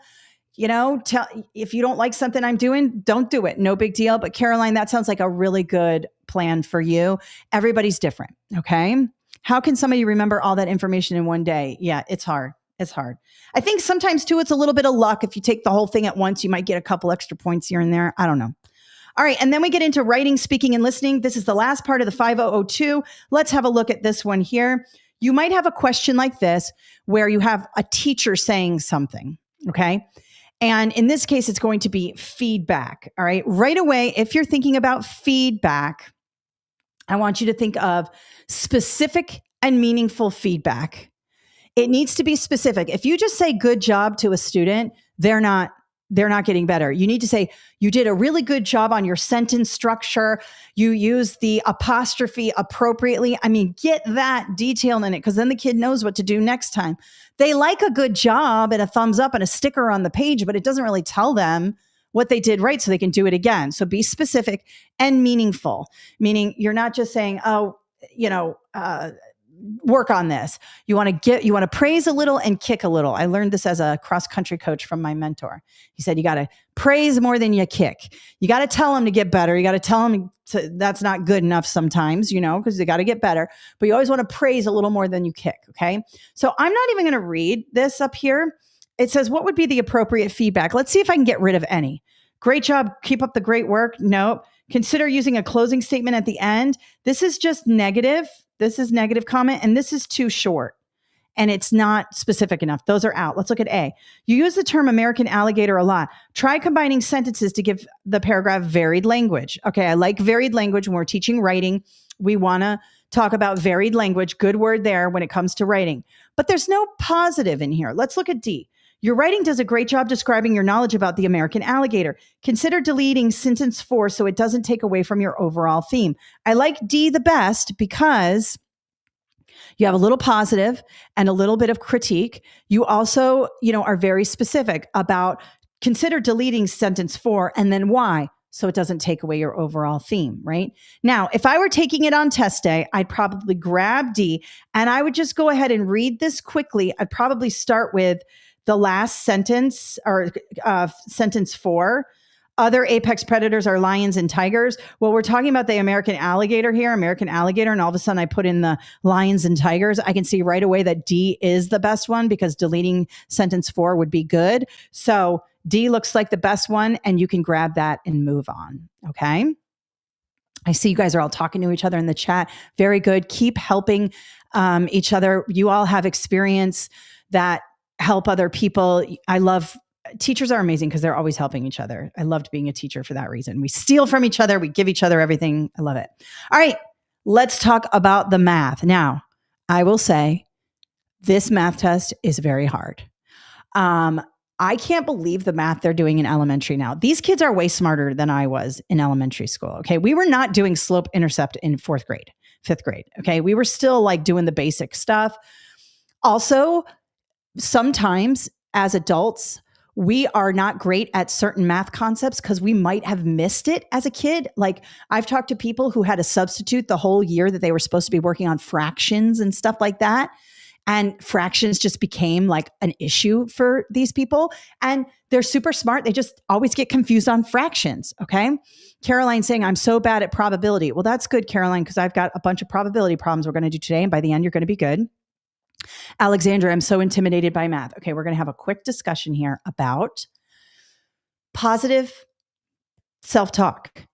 S1: If you don't like something I'm doing, don't do it. No big deal. But Caroline, that sounds like a really good plan for you. Everybody's different. Okay. How can somebody remember all that information in one day? Yeah, it's hard. It's hard. I think sometimes too, it's a little bit of luck. If you take the whole thing at once, you might get a couple extra points here and there. I don't know. All right. And then we get into writing, speaking, and listening. This is the last part of the 5002. Let's have a look at this one here. You might have a question like this where you have a teacher saying something. Okay. And in this case, it's going to be feedback. All right. Right away, if you're thinking about feedback, I want you to think of specific and meaningful feedback. It needs to be specific. If you just say good job to a student, they're not getting better. You need to say, you did a really good job on your sentence structure. You use the apostrophe appropriately. I mean, get that detail in it because then the kid knows what to do next time. They like a good job and a thumbs up and a sticker on the page, but it doesn't really tell them what they did right so they can do it again. So be specific and meaningful, meaning you're not just saying, work on this. You want to praise a little and kick a little. I learned this as a cross-country coach from my mentor. He said, you got to praise more than you kick. You got to tell them to get better. You got to tell them that's not good enough sometimes, because they got to get better, but you always want to praise a little more than you kick. Okay. So I'm not even going to read this up here. It says, what would be the appropriate feedback? Let's see if I can get rid of any. Great job. Keep up the great work. Nope. Consider using a closing statement at the end. This is just negative. This is negative comment, and this is too short, and it's not specific enough. Those are out. Let's look at A. You use the term American alligator a lot. Try combining sentences to give the paragraph varied language. Okay, I like varied language when we're teaching writing. We want to talk about varied language. Good word there when it comes to writing. But there's no positive in here. Let's look at D. Your writing does a great job describing your knowledge about the American alligator. Consider deleting sentence 4 so it doesn't take away from your overall theme. I like D the best because you have a little positive and a little bit of critique. You also, are very specific about consider deleting sentence 4 and then why. so it doesn't take away your overall theme, right? Now, if I were taking it on test day, I'd probably grab D and I would just go ahead and read this quickly. I'd probably start with the last sentence or sentence 4. Other apex predators are lions and tigers. Well, we're talking about the American alligator here, American alligator. And all of a sudden I put in the lions and tigers. I can see right away that D is the best one because deleting sentence 4 would be good. So D looks like the best one and you can grab that and move on. Okay. I see you guys are all talking to each other in the chat. Very good. Keep helping each other. You all have experience that help other people. I love teachers are amazing because they're always helping each other. I loved being a teacher for that reason. We steal from each other. We give each other everything. I love it. All right, let's talk about the math. Now, I will say this math test is very hard. I can't believe the math they're doing in elementary now. These kids are way smarter than I was in elementary school. Okay, we were not doing slope intercept in 4th grade, 5th grade. Okay, we were still like doing the basic stuff. Also, sometimes as adults, we are not great at certain math concepts because we might have missed it as a kid. Like I've talked to people who had a substitute the whole year that they were supposed to be working on fractions and stuff like that. And fractions just became like an issue for these people. And they're super smart. They just always get confused on fractions. Okay. Caroline saying, I'm so bad at probability. Well, that's good, Caroline, because I've got a bunch of probability problems we're going to do today. And by the end, you're going to be good. Alexandra, I'm so intimidated by math. Okay, we're going to have a quick discussion here about positive self-talk.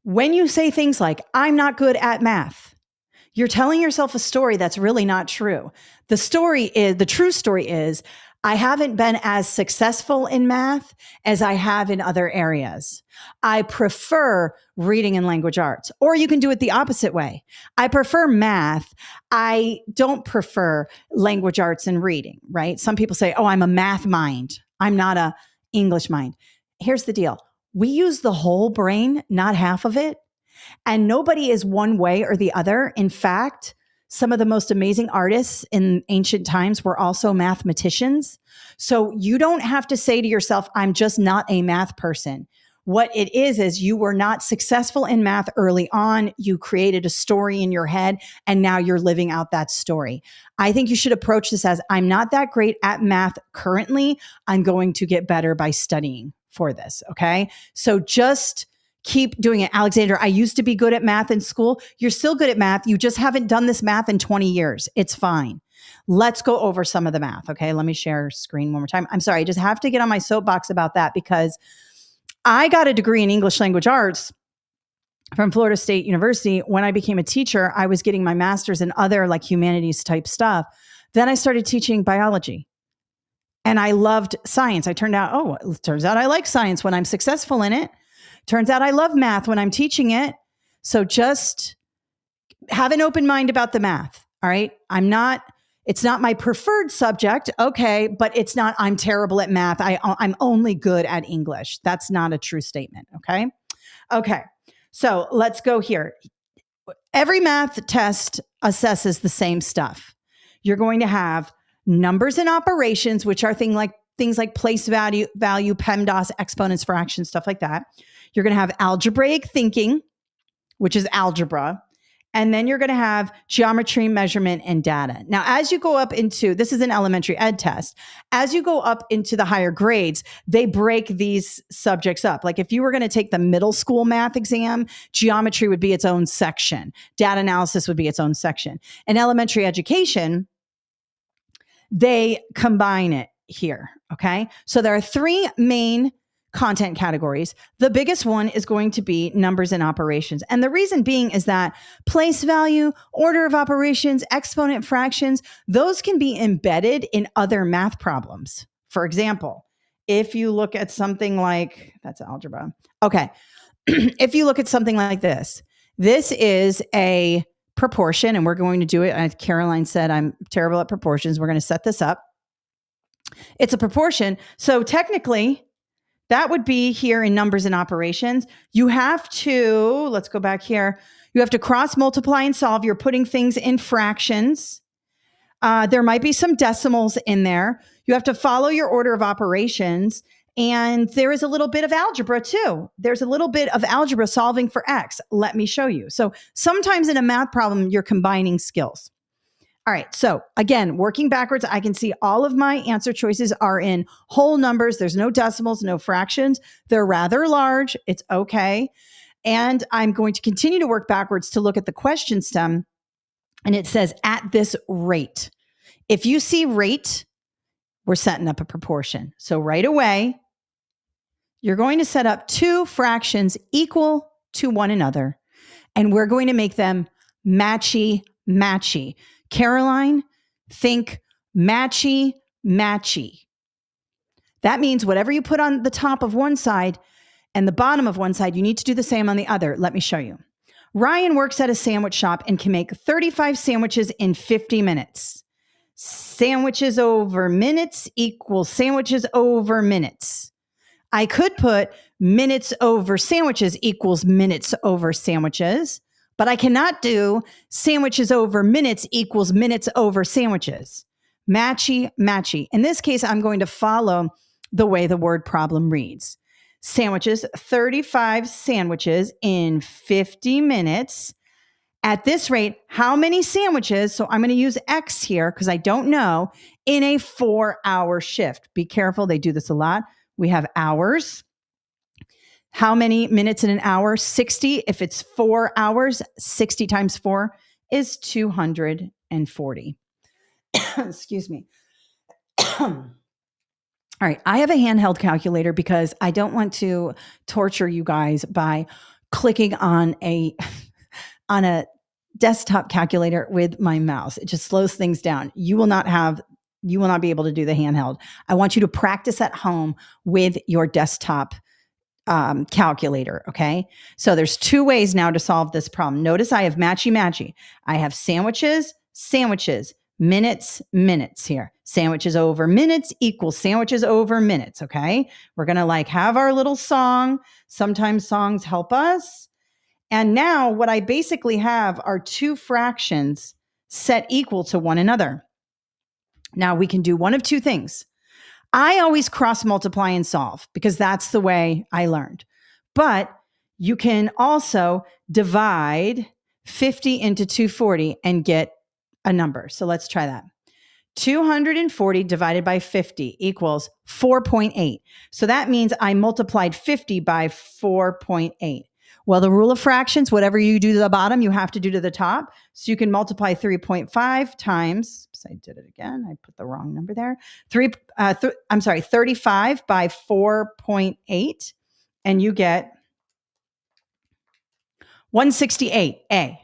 S1: When you say things like, I'm not good at math, you're telling yourself a story that's really not true. The true story is, I haven't been as successful in math as I have in other areas. I prefer reading and language arts. Or you can do it the opposite way. I prefer math. I don't prefer language arts and reading, right? Some people say, oh, I'm a math mind. I'm not a English mind. Here's the deal. We use the whole brain, not half of it. And nobody is one way or the other. In fact, some of the most amazing artists in ancient times were also mathematicians. So you don't have to say to yourself, I'm just not a math person. What it is you were not successful in math early on. You created a story in your head and now you're living out that story. I think you should approach this as, I'm not that great at math currently. I'm going to get better by studying for this. Okay. So just keep doing it. Alexandra, I used to be good at math in school. You're still good at math. You just haven't done this math in 20 years. It's fine. Let's go over some of the math. Okay. Let me share screen one more time. I'm sorry. I just have to get on my soapbox about that because I got a degree in English language arts from Florida State University. When I became a teacher, I was getting my master's in other like humanities type stuff. Then I started teaching biology. And I loved science. It turns out I like science when I'm successful in it. Turns out I love math when I'm teaching it. So just have an open mind about the math. All right. It's not my preferred subject. Okay. But it's not, I'm terrible at math. I'm only good at English. That's not a true statement. Okay. Okay. So let's go here. Every math test assesses the same stuff. You're going to have numbers and operations, which are things like place value, PEMDAS, exponents, fractions, stuff like that. You're going to have algebraic thinking, which is algebra. And then you're going to have geometry, measurement, and data. Now, as you go up into, this is an elementary ed test. As you go up into the higher grades, they break these subjects up. Like if you were going to take the middle school math exam, geometry would be its own section. Data analysis would be its own section. In elementary education, they combine it here. Okay. So there are 3 main content categories. The biggest one is going to be numbers and operations. And the reason being is that place value, order of operations, exponent fractions, those can be embedded in other math problems. For example, if you look at something like, that's algebra. Okay. If you look at something like this is a proportion and we're going to do it. As Caroline said, I'm terrible at proportions. We're going to set this up. It's a proportion. So technically, that would be here in numbers and operations. You have to, let's go back here. You have to cross multiply and solve. You're putting things in fractions. There might be some decimals in there. You have to follow your order of operations. And there is a little bit of algebra too. There's a little bit of algebra solving for X. Let me show you. So sometimes in a math problem, you're combining skills. All right. So again, working backwards, I can see all of my answer choices are in whole numbers. There's no decimals, no fractions. They're rather large. It's okay. And I'm going to continue to work backwards to look at the question stem. And it says at this rate. If you see rate, we're setting up a proportion. So right away, you're going to set up two fractions equal to one another. And we're going to make them matchy, matchy. Caroline, think matchy, matchy. That means whatever you put on the top of one side and the bottom of one side, you need to do the same on the other. Let me show you. Ryan works at a sandwich shop and can make 35 sandwiches in 50 minutes. Sandwiches over minutes equals sandwiches over minutes. I could put minutes over sandwiches equals minutes over sandwiches, but I cannot do sandwiches over minutes equals minutes over sandwiches. Matchy, matchy. In this case, I'm going to follow the way the word problem reads. Sandwiches, 35 sandwiches in 50 minutes. At this rate, how many sandwiches? So I'm going to use X here because I don't know in a 4-hour shift. Be careful. They do this a lot. We have hours. How many minutes in an hour? 60. If it's 4 hours, 60 times 4 is 240. Excuse me. All right. I have a handheld calculator because I don't want to torture you guys by clicking on a desktop calculator with my mouse. It just slows things down. You will not be able to do the handheld. I want you to practice at home with your desktop calculator. Okay. So there's two ways now to solve this problem. Notice I have matchy matchy. I have sandwiches, minutes, minutes here. Sandwiches over minutes equals sandwiches over minutes. Okay. We're going to have our little song. Sometimes songs help us. And now what I basically have are two fractions set equal to one another. Now we can do one of two things. I always cross multiply and solve because that's the way I learned. But you can also divide 50 into 240 and get a number. So let's try that. 240 divided by 50 equals 4.8. So that means I multiplied 50 by 4.8. Well, the rule of fractions, whatever you do to the bottom, you have to do to the top. So you can multiply 3.5 times, I did it again. I put the wrong number there. 35 by 4.8, and you get 168A.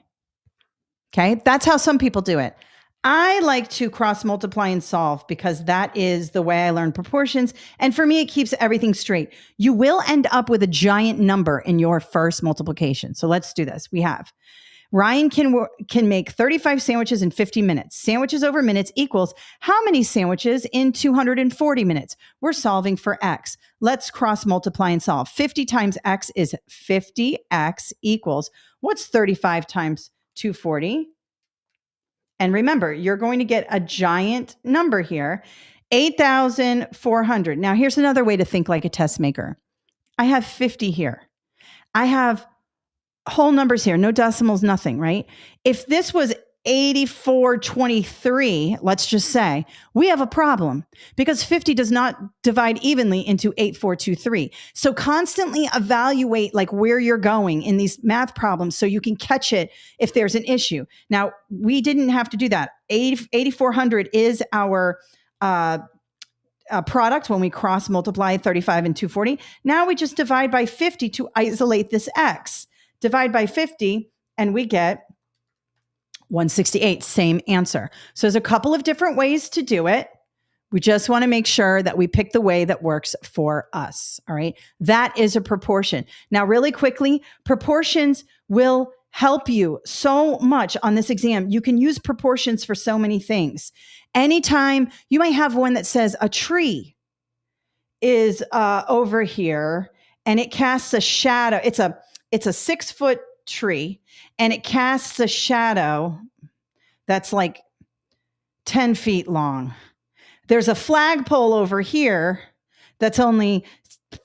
S1: Okay, that's how some people do it. I like to cross multiply and solve because that is the way I learn proportions. And for me, it keeps everything straight. You will end up with a giant number in your first multiplication. So let's do this. We have Ryan can make 35 sandwiches in 50 minutes. Sandwiches over minutes equals how many sandwiches in 240 minutes? We're solving for X. Let's cross multiply and solve. 50 times X is 50X equals, what's 35 times 240? And remember, you're going to get a giant number here, 8,400. Now, here's another way to think like a test maker. I have 50 here. I have whole numbers here, no decimals, nothing, right? If this was 8423, let's just say, we have a problem because 50 does not divide evenly into 8423. So constantly evaluate where you're going in these math problems so you can catch it if there's an issue. Now, we didn't have to do that. 8,400 is our product when we cross multiply 35 and 240. Now we just divide by 50 to isolate this X. Divide by 50 and we get 168, same answer. So there's a couple of different ways to do it. We just want to make sure that we pick the way that works for us. All right. That is a proportion. Now, really quickly, proportions will help you so much on this exam. You can use proportions for so many things. Anytime you might have one that says a tree is over here and it casts a shadow. It's a 6-foot tree and it casts a shadow that's 10 feet long. There's a flagpole over here that's only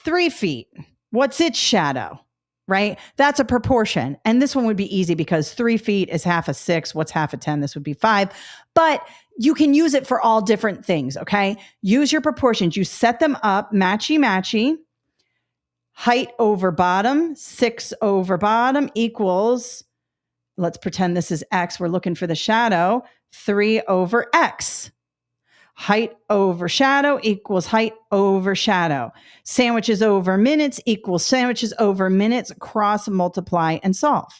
S1: 3 feet. What's its shadow? Right? That's a proportion. And this one would be easy because 3 feet is half a 6. What's half a 10? This would be 5. But you can use it for all different things. Okay. Use your proportions. You set them up matchy. Height over bottom, 6 over bottom equals, let's pretend this is X. We're looking for the shadow, 3 over X. Height over shadow equals height over shadow. Sandwiches over minutes equals sandwiches over minutes. Cross, multiply, and solve.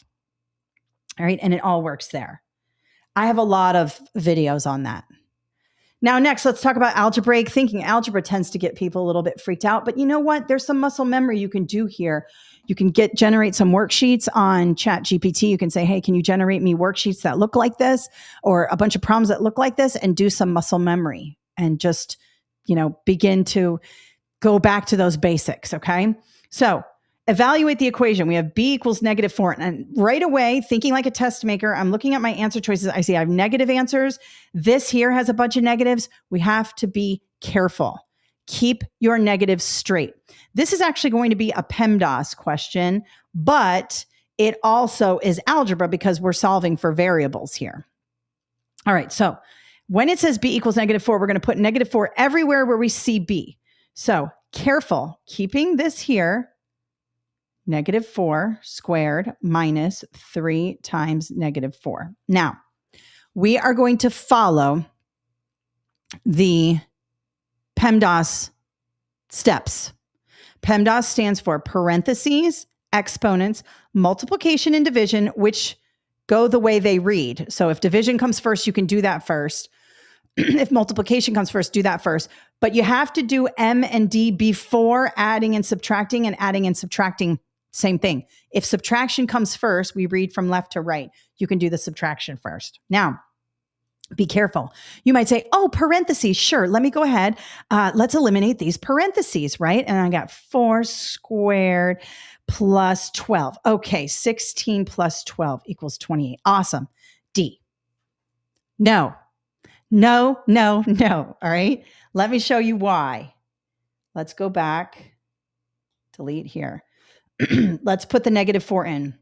S1: All right. And it all works there. I have a lot of videos on that. Now, next, let's talk about algebraic thinking. Algebra tends to get people a little bit freaked out, but you know what? There's some muscle memory you can do here. You can generate some worksheets on ChatGPT. You can say, hey, can you generate me worksheets that look like this, or a bunch of problems that look like this, and do some muscle memory and just, begin to go back to those basics. Okay. So evaluate the equation. We have B equals -4. And right away, thinking like a test maker, I'm looking at my answer choices. I see I have negative answers. This here has a bunch of negatives. We have to be careful. Keep your negatives straight. This is actually going to be a PEMDAS question, but it also is algebra because we're solving for variables here. All right. So when it says B equals -4, we're going to put -4 everywhere where we see B. So careful, keeping this here. -4 squared minus 3 times -4. Now, we are going to follow the PEMDAS steps. PEMDAS stands for parentheses, exponents, multiplication and division, which go the way they read. So if division comes first, you can do that first. If multiplication comes first, do that first. But you have to do M and D before adding and subtracting, and adding and subtracting, same thing. If subtraction comes first, we read from left to right. You can do the subtraction first. Now, be careful. You might say, oh, parentheses. Sure. Let me go ahead. Let's eliminate these parentheses, right? And I got 4 squared plus 12. Okay. 16 plus 12 equals 28. Awesome. D. No. All right. Let me show you why. Let's go back. Delete here. Let's put the -4 in.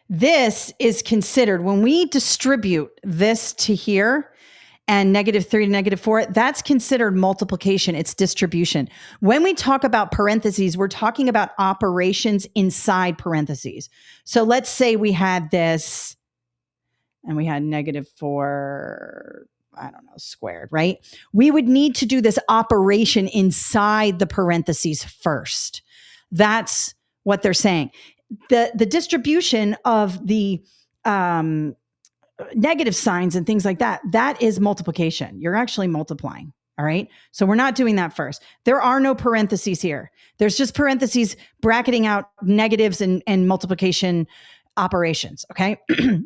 S1: This is considered, when we distribute this to here and -3 to -4, that's considered multiplication. It's distribution. When we talk about parentheses, we're talking about operations inside parentheses. So let's say we had this and we had -4, squared, right? We would need to do this operation inside the parentheses first. That's what they're saying. The distribution of the negative signs and things like that, that is multiplication. You're actually multiplying. All right. So we're not doing that first. There are no parentheses here. There's just parentheses bracketing out negatives and multiplication operations. Okay.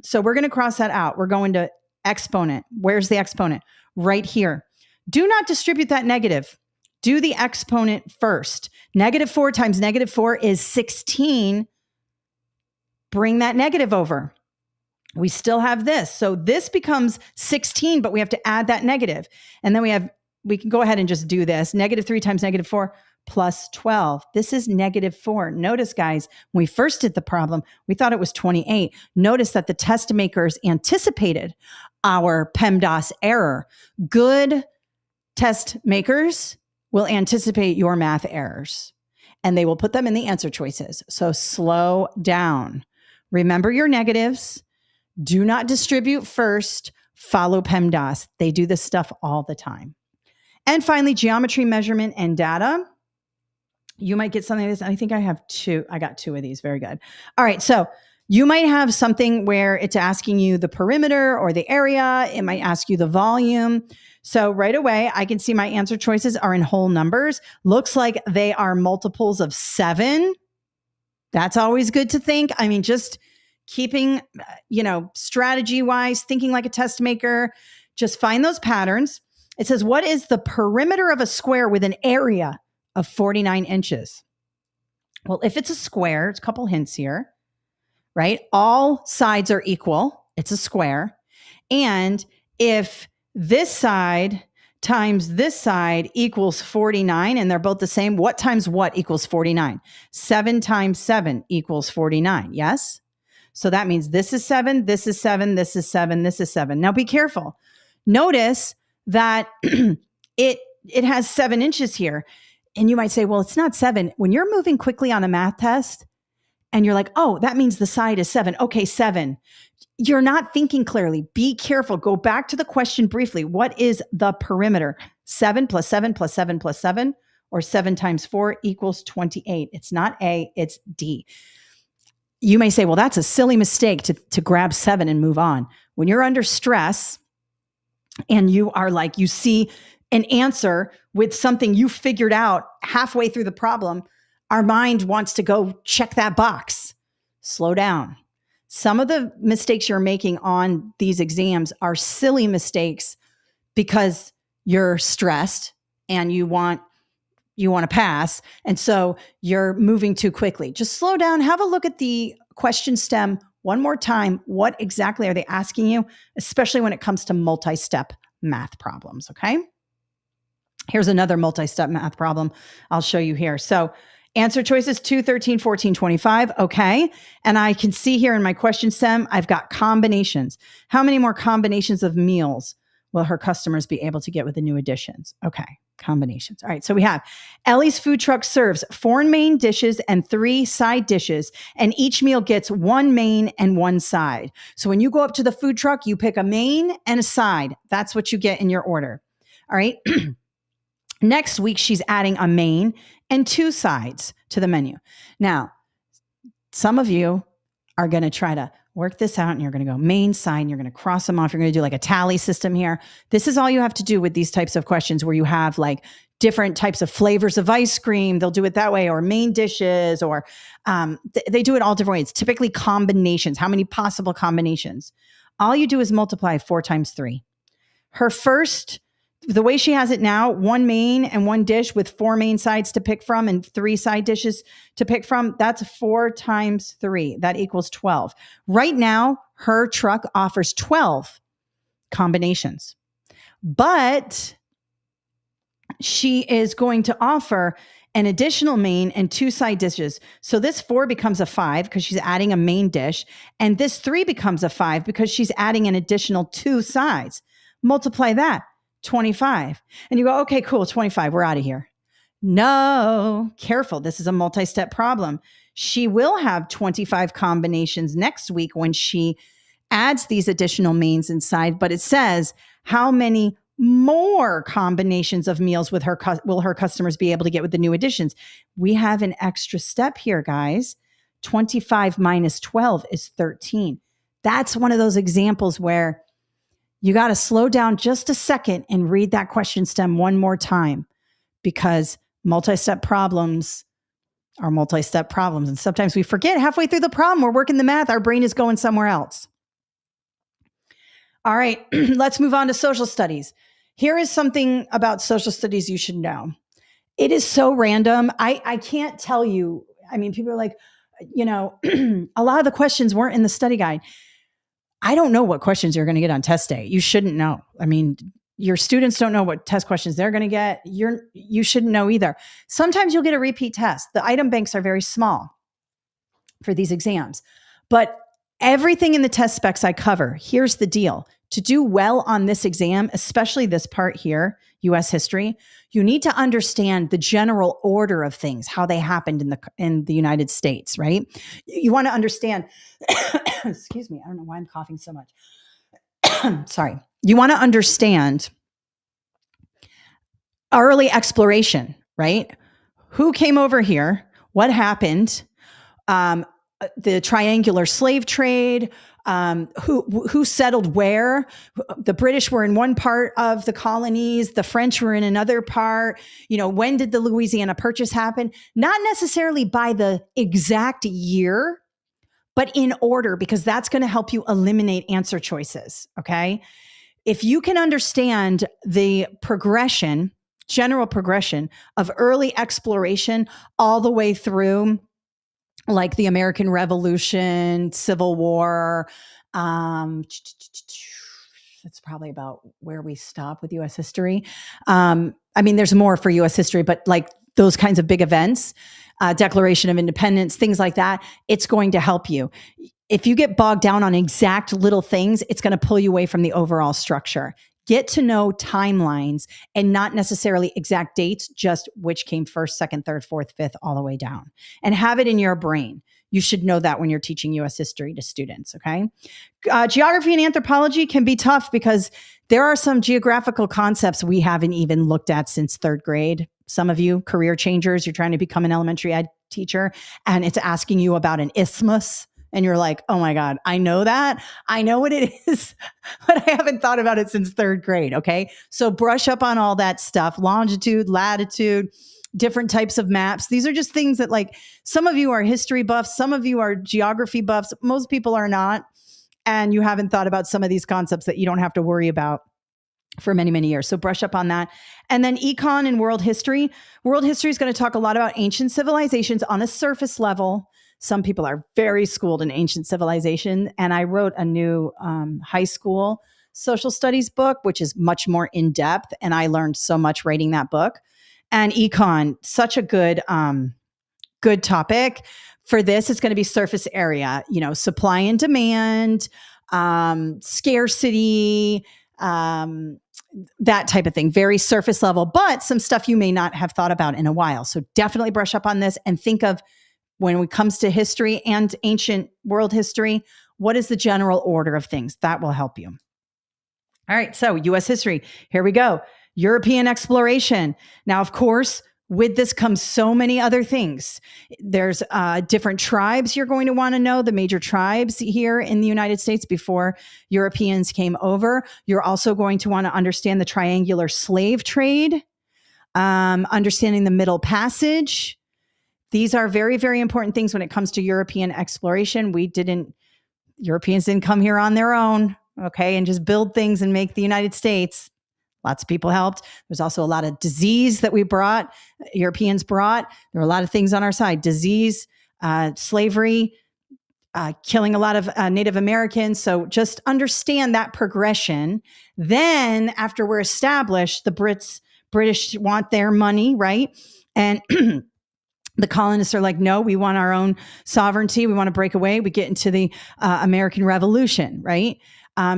S1: So we're going to cross that out. We're going to exponent. Where's the exponent? Right here. Do not distribute that negative. Do the exponent first. -4 times -4 is 16. Bring that negative over. We still have this. So this becomes 16, but we have to add that negative. And then we can go ahead and just do this. -3 times -4 plus 12. This is -4. Notice, guys, when we first did the problem, we thought it was 28. Notice that the test makers anticipated our PEMDAS error. Good test makers will anticipate your math errors, and they will put them in the answer choices. So slow down. Remember your negatives. Do not distribute first. Follow PEMDAS. They do this stuff all the time. And finally, geometry, measurement, and data. You might get something like this. I think I have 2. I got 2 of these. Very good. All right. So you might have something where it's asking you the perimeter or the area. It might ask you the volume. So right away, I can see my answer choices are in whole numbers. Looks like they are multiples of 7. That's always good to think. I mean, just keeping, strategy wise, thinking like a test maker, just find those patterns. It says, what is the perimeter of a square with an area of 49 inches? Well, if it's a square, it's a couple hints here, right? All sides are equal. It's a square. And if this side times this side equals 49, and they're both the same. What times what equals 49? 7 times 7 equals 49, yes? So that means this is 7, this is 7, this is 7, this is 7. Now be careful. Notice that it has 7 inches here. And you might say, well, it's not 7. When you're moving quickly on a math test and you're like, oh, that means the side is 7. Okay, 7. You're not thinking clearly. Be careful. Go back to the question briefly. What is the perimeter? 7 plus 7 plus 7 plus 7, or 7 times 4 equals 28. It's not A, it's D. You may say, well, that's a silly mistake to grab 7 and move on. When you're under stress and you are like, you see an answer with something you figured out halfway through the problem, our mind wants to go check that box. Slow down. Some of the mistakes you're making on these exams are silly mistakes because you're stressed and you want to pass. And so you're moving too quickly. Just slow down. Have a look at the question stem one more time. What exactly are they asking you, especially when it comes to multi-step math problems, okay? Here's another multi-step math problem I'll show you here. So answer choices 2, 13, 14, 25. Okay. And I can see here in my question stem, I've got combinations. How many more combinations of meals will her customers be able to get with the new additions? Okay. Combinations. All right. So we have Ellie's food truck serves 4 main dishes and 3 side dishes, and each meal gets 1 main and 1 side. So when you go up to the food truck, you pick a main and a side. That's what you get in your order. All right. Next week, she's adding a main and 2 sides to the menu. Now, some of you are going to try to work this out and you're going to go main side and you're going to cross them off. You're going to do like a tally system here. This is all you have to do with these types of questions where you have like different types of flavors of ice cream. They'll do it that way, or main dishes, or they do it all different ways. Typically combinations. How many possible combinations? All you do is multiply 4 times 3. Her first, the way she has it now, 1 main and 1 dish with 4 main sides to pick from and 3 side dishes to pick from. That's 4 times 3. That equals 12. Right now, her truck offers 12 combinations, but she is going to offer an additional main and 2 side dishes. So this 4 becomes a 5 because she's adding a main dish. And this 3 becomes a 5 because she's adding an additional 2 sides. Multiply that. 25. And you go, okay, cool, 25, we're out of here. No, careful. This is a multi-step problem. She will have 25 combinations next week when she adds these additional mains inside, but it says how many more combinations of meals with her will her customers be able to get with the new additions. We have an extra step here, guys. 25 minus 12 is 13. That's one of those examples where you got to slow down just a second and read that question stem one more time, because multi-step problems are multi-step problems. And sometimes we forget halfway through the problem, we're working the math, our brain is going somewhere else. All right, let's move on to social studies. Here is something about social studies you should know. It is so random. I can't tell you. I mean, people are like, a lot of the questions weren't in the study guide. I don't know what questions you're going to get on test day. You shouldn't know. I mean, your students don't know what test questions they're going to get. You shouldn't know either. Sometimes you'll get a repeat test. The item banks are very small for these exams, but everything in the test specs I cover. Here's the deal. To do well on this exam, especially this part here, U.S. history, you need to understand the general order of things, how they happened in the United States, right? You want to understand, excuse me, I don't know why I'm coughing so much. Sorry. You want to understand early exploration, right? Who came over here? What happened? The triangular slave trade, who settled where. The British were in one part of the colonies, the French were in another part. When did the Louisiana Purchase happen? Not necessarily by the exact year, but in order, because that's going to help you eliminate answer choices, okay? If you can understand the progression, general progression of early exploration all the way through like the American Revolution, Civil War, that's probably about where we stop with US history. I mean, there's more for US history, but like those kinds of big events, Declaration of Independence, things like that, it's going to help you. If you get bogged down on exact little things, it's going to pull you away from the overall structure. Get to know timelines and not necessarily exact dates, just which came first, second, third, fourth, fifth, all the way down, and have it in your brain. You should know that when you're teaching US history to students, okay? Geography and anthropology can be tough because there are some geographical concepts we haven't even looked at since third grade. Some of you career changers, you're trying to become an elementary ed teacher, and it's asking you about an isthmus. And you're like, oh my God, I know that. I know what it is, but I haven't thought about it since third grade. Okay. So brush up on all that stuff, longitude, latitude, different types of maps. These are just things that, like, some of you are history buffs, some of you are geography buffs. Most people are not. And you haven't thought about some of these concepts that you don't have to worry about for many, many years. So brush up on that. And then econ and world history. World history is going to talk a lot about ancient civilizations on a surface level. Some people are very schooled in ancient civilization. And I wrote a new high school social studies book, which is much more in depth. And I learned so much writing that book. And econ, such a good topic for this. It's going to be surface area, supply and demand, scarcity, that type of thing, very surface level, but some stuff you may not have thought about in a while. So definitely brush up on this and think of, when it comes to history and ancient world history, what is the general order of things? That will help you. All right. So US history, here we go. European exploration. Now, of course, with this comes so many other things. There's different tribes you're going to want to know, the major tribes here in the United States before Europeans came over. You're also going to want to understand the triangular slave trade, understanding the Middle Passage. These are very, very important things when it comes to European exploration. Europeans didn't come here on their own, okay, and just build things and make the United States. Lots of people helped. There's also a lot of disease that Europeans brought. There were a lot of things on our side: disease, slavery, killing a lot of Native Americans. So just understand that progression. Then after we're established, the British want their money, right? And the colonists are like, no, we want our own sovereignty. We want to break away. We get into the American Revolution, right?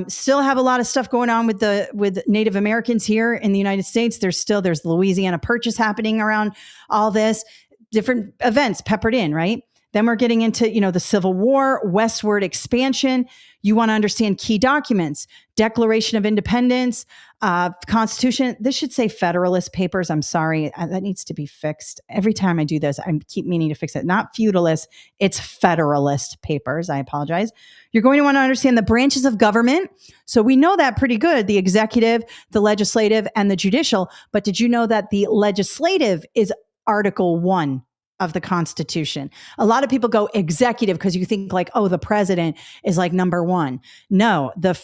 S1: Still have a lot of stuff going on with Native Americans here in the United States. There's the Louisiana Purchase happening around all this, different events peppered in, right? Then we're getting into, the Civil War, westward expansion. You want to understand key documents, Declaration of Independence, Constitution. This should say Federalist Papers. I'm sorry. That needs to be fixed. Every time I do this, I keep meaning to fix it. Not Feudalist. It's Federalist Papers. I apologize. You're going to want to understand the branches of government. So we know that pretty good, the executive, the legislative, and the judicial. But did you know that the legislative is Article 1 of the Constitution? A lot of people go executive because you think like, oh, the president is like number one. No, the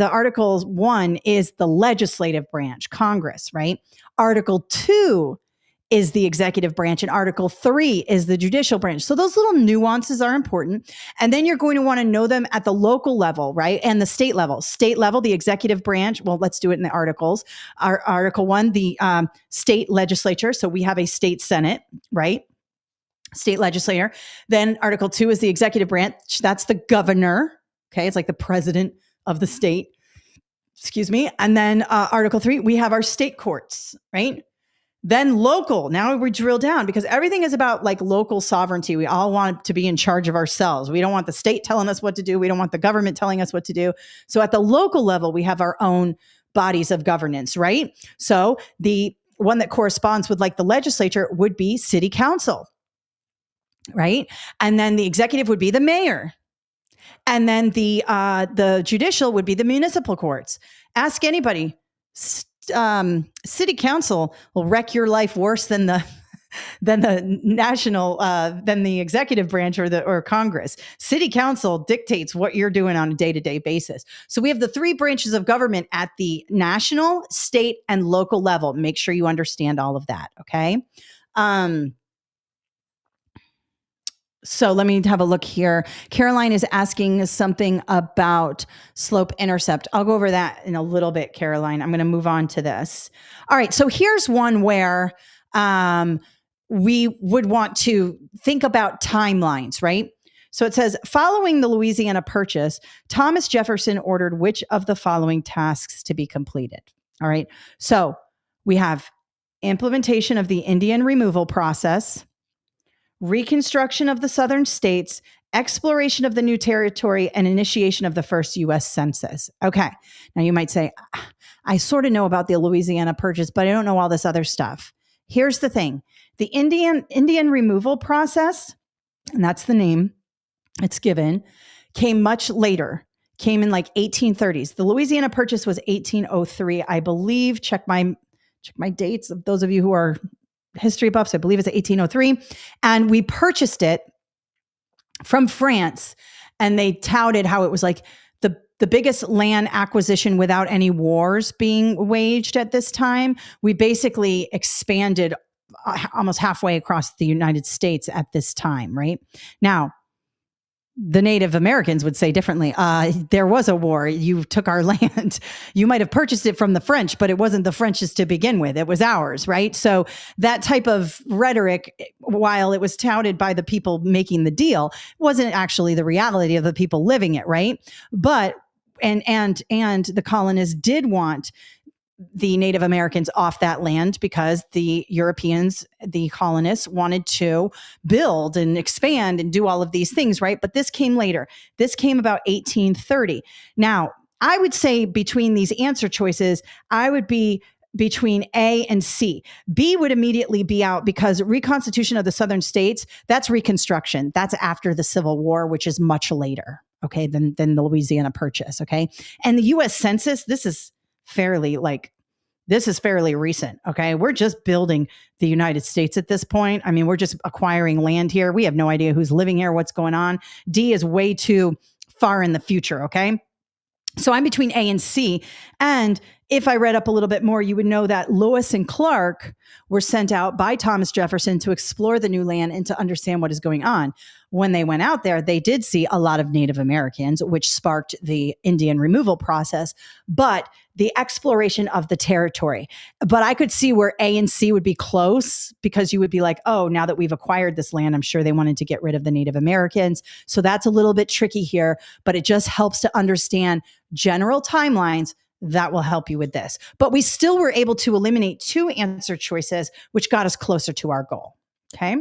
S1: Article 1 is the legislative branch, Congress, right? Article 2 is the executive branch, and Article 3 is the judicial branch. So those little nuances are important. And then you're going to want to know them at the local level, right? And the state level. State level, the executive branch. Well, let's do it in the articles. Article 1, the state legislature. So we have a state senate, right? State legislator. Then Article 2 is the executive branch. That's the governor. Okay. It's like the president of the state. Excuse me. And then Article 3, we have our state courts, right? Then local. Now we drill down because everything is about like local sovereignty. We all want to be in charge of ourselves. We don't want the state telling us what to do. We don't want the government telling us what to do. So at the local level, we have our own bodies of governance, right? So the one that corresponds with like the legislature would be city council, right? And then the executive would be the mayor. And then the judicial would be the municipal courts. Ask anybody. City council will wreck your life worse than the national than the executive branch or Congress. City council dictates what you're doing on a day-to-day basis. So we have the three branches of government at the national, state, and local level. Make sure you understand all of that. Okay. So let me have a look here. Caroline is asking something about slope intercept. I'll go over that in a little bit, Caroline. I'm going to move on to this. All right. So here's one where we would want to think about timelines, right? So it says, following the Louisiana Purchase, Thomas Jefferson ordered which of the following tasks to be completed? All right. So we have implementation of the Indian removal process, reconstruction of the southern states, exploration of the new territory, and initiation of the first U.S. Census. Okay. Now you might say, I sort of know about the Louisiana Purchase, but I don't know all this other stuff. Here's the thing. The Indian removal process, and that's the name it's given, came much later, came in like 1830s. The Louisiana Purchase was 1803, I believe. Check my dates of those of you who are history buffs. I believe it's 1803. And we purchased it from France, and they touted how it was like the biggest land acquisition without any wars being waged at this time. We basically expanded almost halfway across the United States at this time, right? Now, the Native Americans would say differently. There was a war. You took our land. You might have purchased it from the French, but it wasn't the French's to begin with. It was ours, right? So that type of rhetoric, while it was touted by the people making the deal, wasn't actually the reality of the people living it, right? But and the colonists did want the Native Americans off that land because the Europeans, the colonists, wanted to build and expand and do all of these things, right? But this came later. This came about 1830. Now, I would say between these answer choices, I would be between A and C. B would immediately be out because reconstitution of the southern states, that's Reconstruction. That's after the Civil War, which is much later, okay, than the Louisiana Purchase, okay? And the U.S. Census, this is fairly recent. Okay. We're just building the United States at this point. I mean, we're just acquiring land here. We have no idea who's living here, what's going on. D is way too far in the future. Okay. So I'm between A and C. And if I read up a little bit more, you would know that Lewis and Clark were sent out by Thomas Jefferson to explore the new land and to understand what is going on. When they went out there, they did see a lot of Native Americans, which sparked the Indian removal process, but the exploration of the territory. But I could see where A and C would be close because you would be like, oh, now that we've acquired this land, I'm sure they wanted to get rid of the Native Americans. So that's a little bit tricky here, but it just helps to understand general timelines. That will help you with this. But we still were able to eliminate 2 answer choices, which got us closer to our goal. Okay.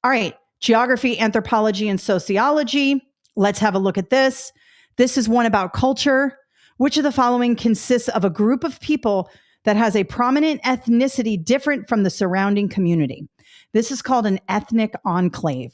S1: All right. Geography, anthropology, and sociology. Let's have a look at this. This is one about culture. Which of the following consists of a group of people that has a prominent ethnicity different from the surrounding community? This is called an ethnic enclave.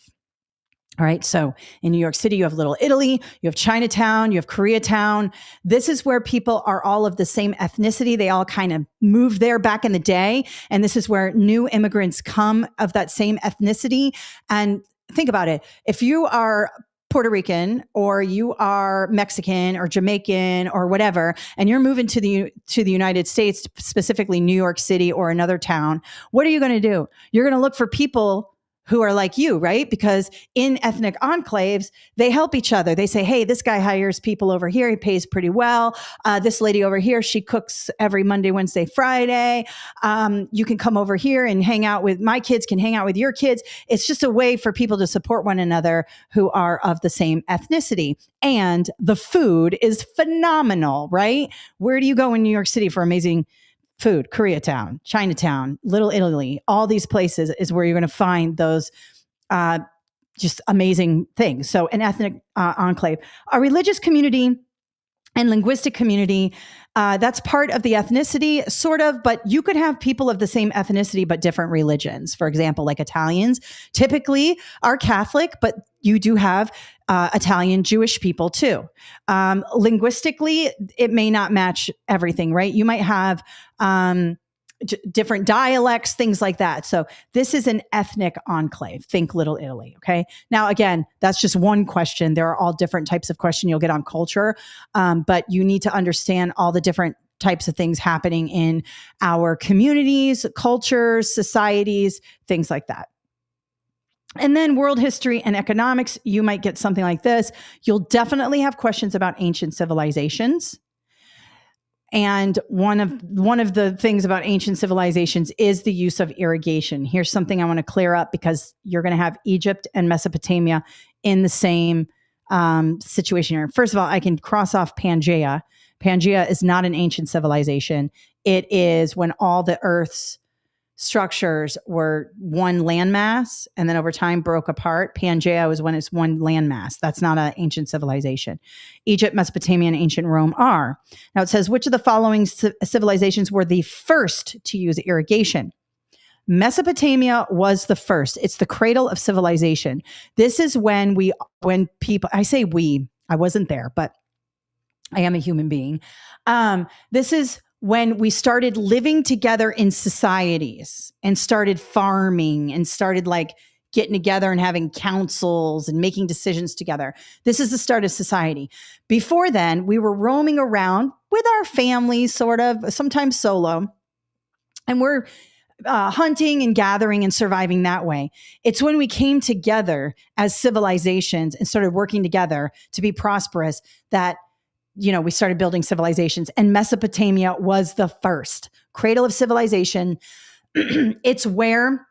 S1: All right. So in New York City, you have Little Italy, you have Chinatown, you have Koreatown. This is where people are all of the same ethnicity. They all kind of moved there back in the day. And this is where new immigrants come of that same ethnicity. And think about it. If you are Puerto Rican or you are Mexican or Jamaican or whatever, and you're moving to the United States, specifically New York City or another town, what are you going to do? You're going to look for people who are like you, right? Because in ethnic enclaves, they help each other. They say, hey, this guy hires people over here. He pays pretty well. This lady over here, she cooks every Monday, Wednesday, Friday. You can come over here and hang out with my kids, can hang out with your kids. It's just a way for people to support one another who are of the same ethnicity. And the food is phenomenal, right? Where do you go in New York City for amazing food? Koreatown, Chinatown, Little Italy, all these places is where you're going to find those just amazing things. So an ethnic enclave, a religious community and linguistic community, that's part of the ethnicity, sort of, but you could have people of the same ethnicity, but different religions. For example, like Italians typically are Catholic, but you do have Italian Jewish people too. Linguistically, it may not match everything, right? You might have different dialects, things like that. So this is an ethnic enclave. Think Little Italy. Okay. Now, again, that's just one question. There are all different types of question you'll get on culture, but you need to understand all the different types of things happening in our communities, cultures, societies, things like that. And then world history and economics, you might get something like this. You'll definitely have questions about ancient civilizations. And one of the things about ancient civilizations is the use of irrigation. Here's something I want to clear up, because you're going to have Egypt and Mesopotamia in the same situation here. First of all, I can cross off Pangaea. Pangaea is not an ancient civilization. It is when all the Earth's structures were one landmass and then over time broke apart. Pangaea was when it's one landmass. That's not an ancient civilization. Egypt, Mesopotamia, and ancient Rome are. Now it says, which of the following civilizations were the first to use irrigation? Mesopotamia was the first. It's the cradle of civilization. This is when people, I say we, I wasn't there, but I am a human being. This is when we started living together in societies and started farming and started like getting together and having councils and making decisions together. This is the start of society. Before then, we were roaming around with our families, sort of, sometimes solo, and we're hunting and gathering and surviving that way. It's when we came together as civilizations and started working together to be prosperous that we started building civilizations, and Mesopotamia was the first cradle of civilization. It's where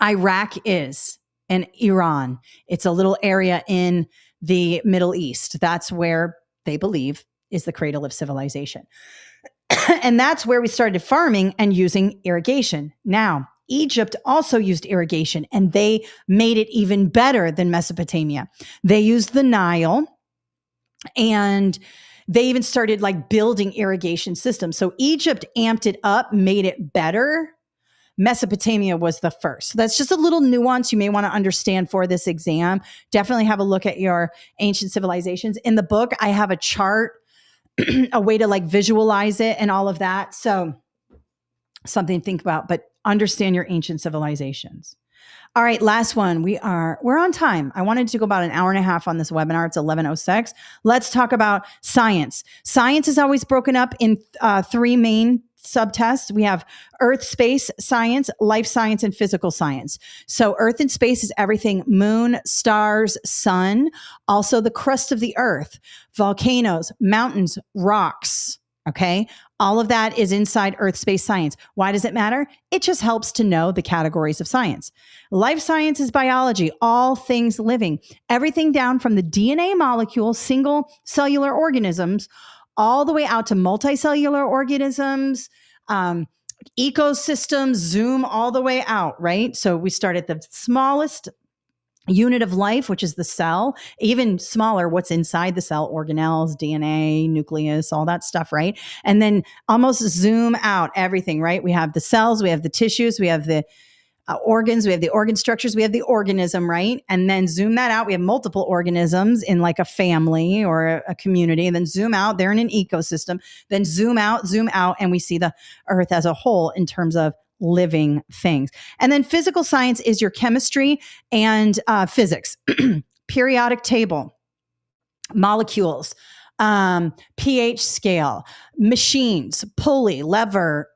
S1: Iraq is and Iran. It's a little area in the Middle East. That's where they believe is the cradle of civilization. And that's where we started farming and using irrigation. Now, Egypt also used irrigation, and they made it even better than Mesopotamia. They used the Nile, and they even started like building irrigation systems. So Egypt amped it up, made it better. Mesopotamia was the first. So that's just a little nuance you may want to understand for this exam. Definitely have a look at your ancient civilizations. In the book, I have a chart, a way to like visualize it and all of that. So something to think about, but understand your ancient civilizations. All right, last one. We're on time. I wanted to go about an hour and a half on this webinar. It's 11:06. Let's talk about science. Science is always broken up in three main subtests. We have earth, space science, life science, and physical science. So earth and space is everything: moon, stars, sun, also the crust of the earth, volcanoes, mountains, rocks. Okay. All of that is inside earth, space science. Why does it matter? It just helps to know the categories of science. Life science is biology, all things living, everything down from the DNA molecule, single cellular organisms, all the way out to multicellular organisms, ecosystems, zoom all the way out, right? So we start at the smallest unit of life, which is the cell, even smaller, what's inside the cell, organelles, DNA, nucleus, all that stuff, right? And then almost zoom out everything, right? We have the cells, we have the tissues, we have the organs, we have the organ structures, we have the organism, right? And then zoom that out. We have multiple organisms in like a family or a community, and then zoom out, they're in an ecosystem, then zoom out, and we see the earth as a whole in terms of living things. And then physical science is your chemistry and physics, periodic table, molecules, pH scale, machines, pulley, lever,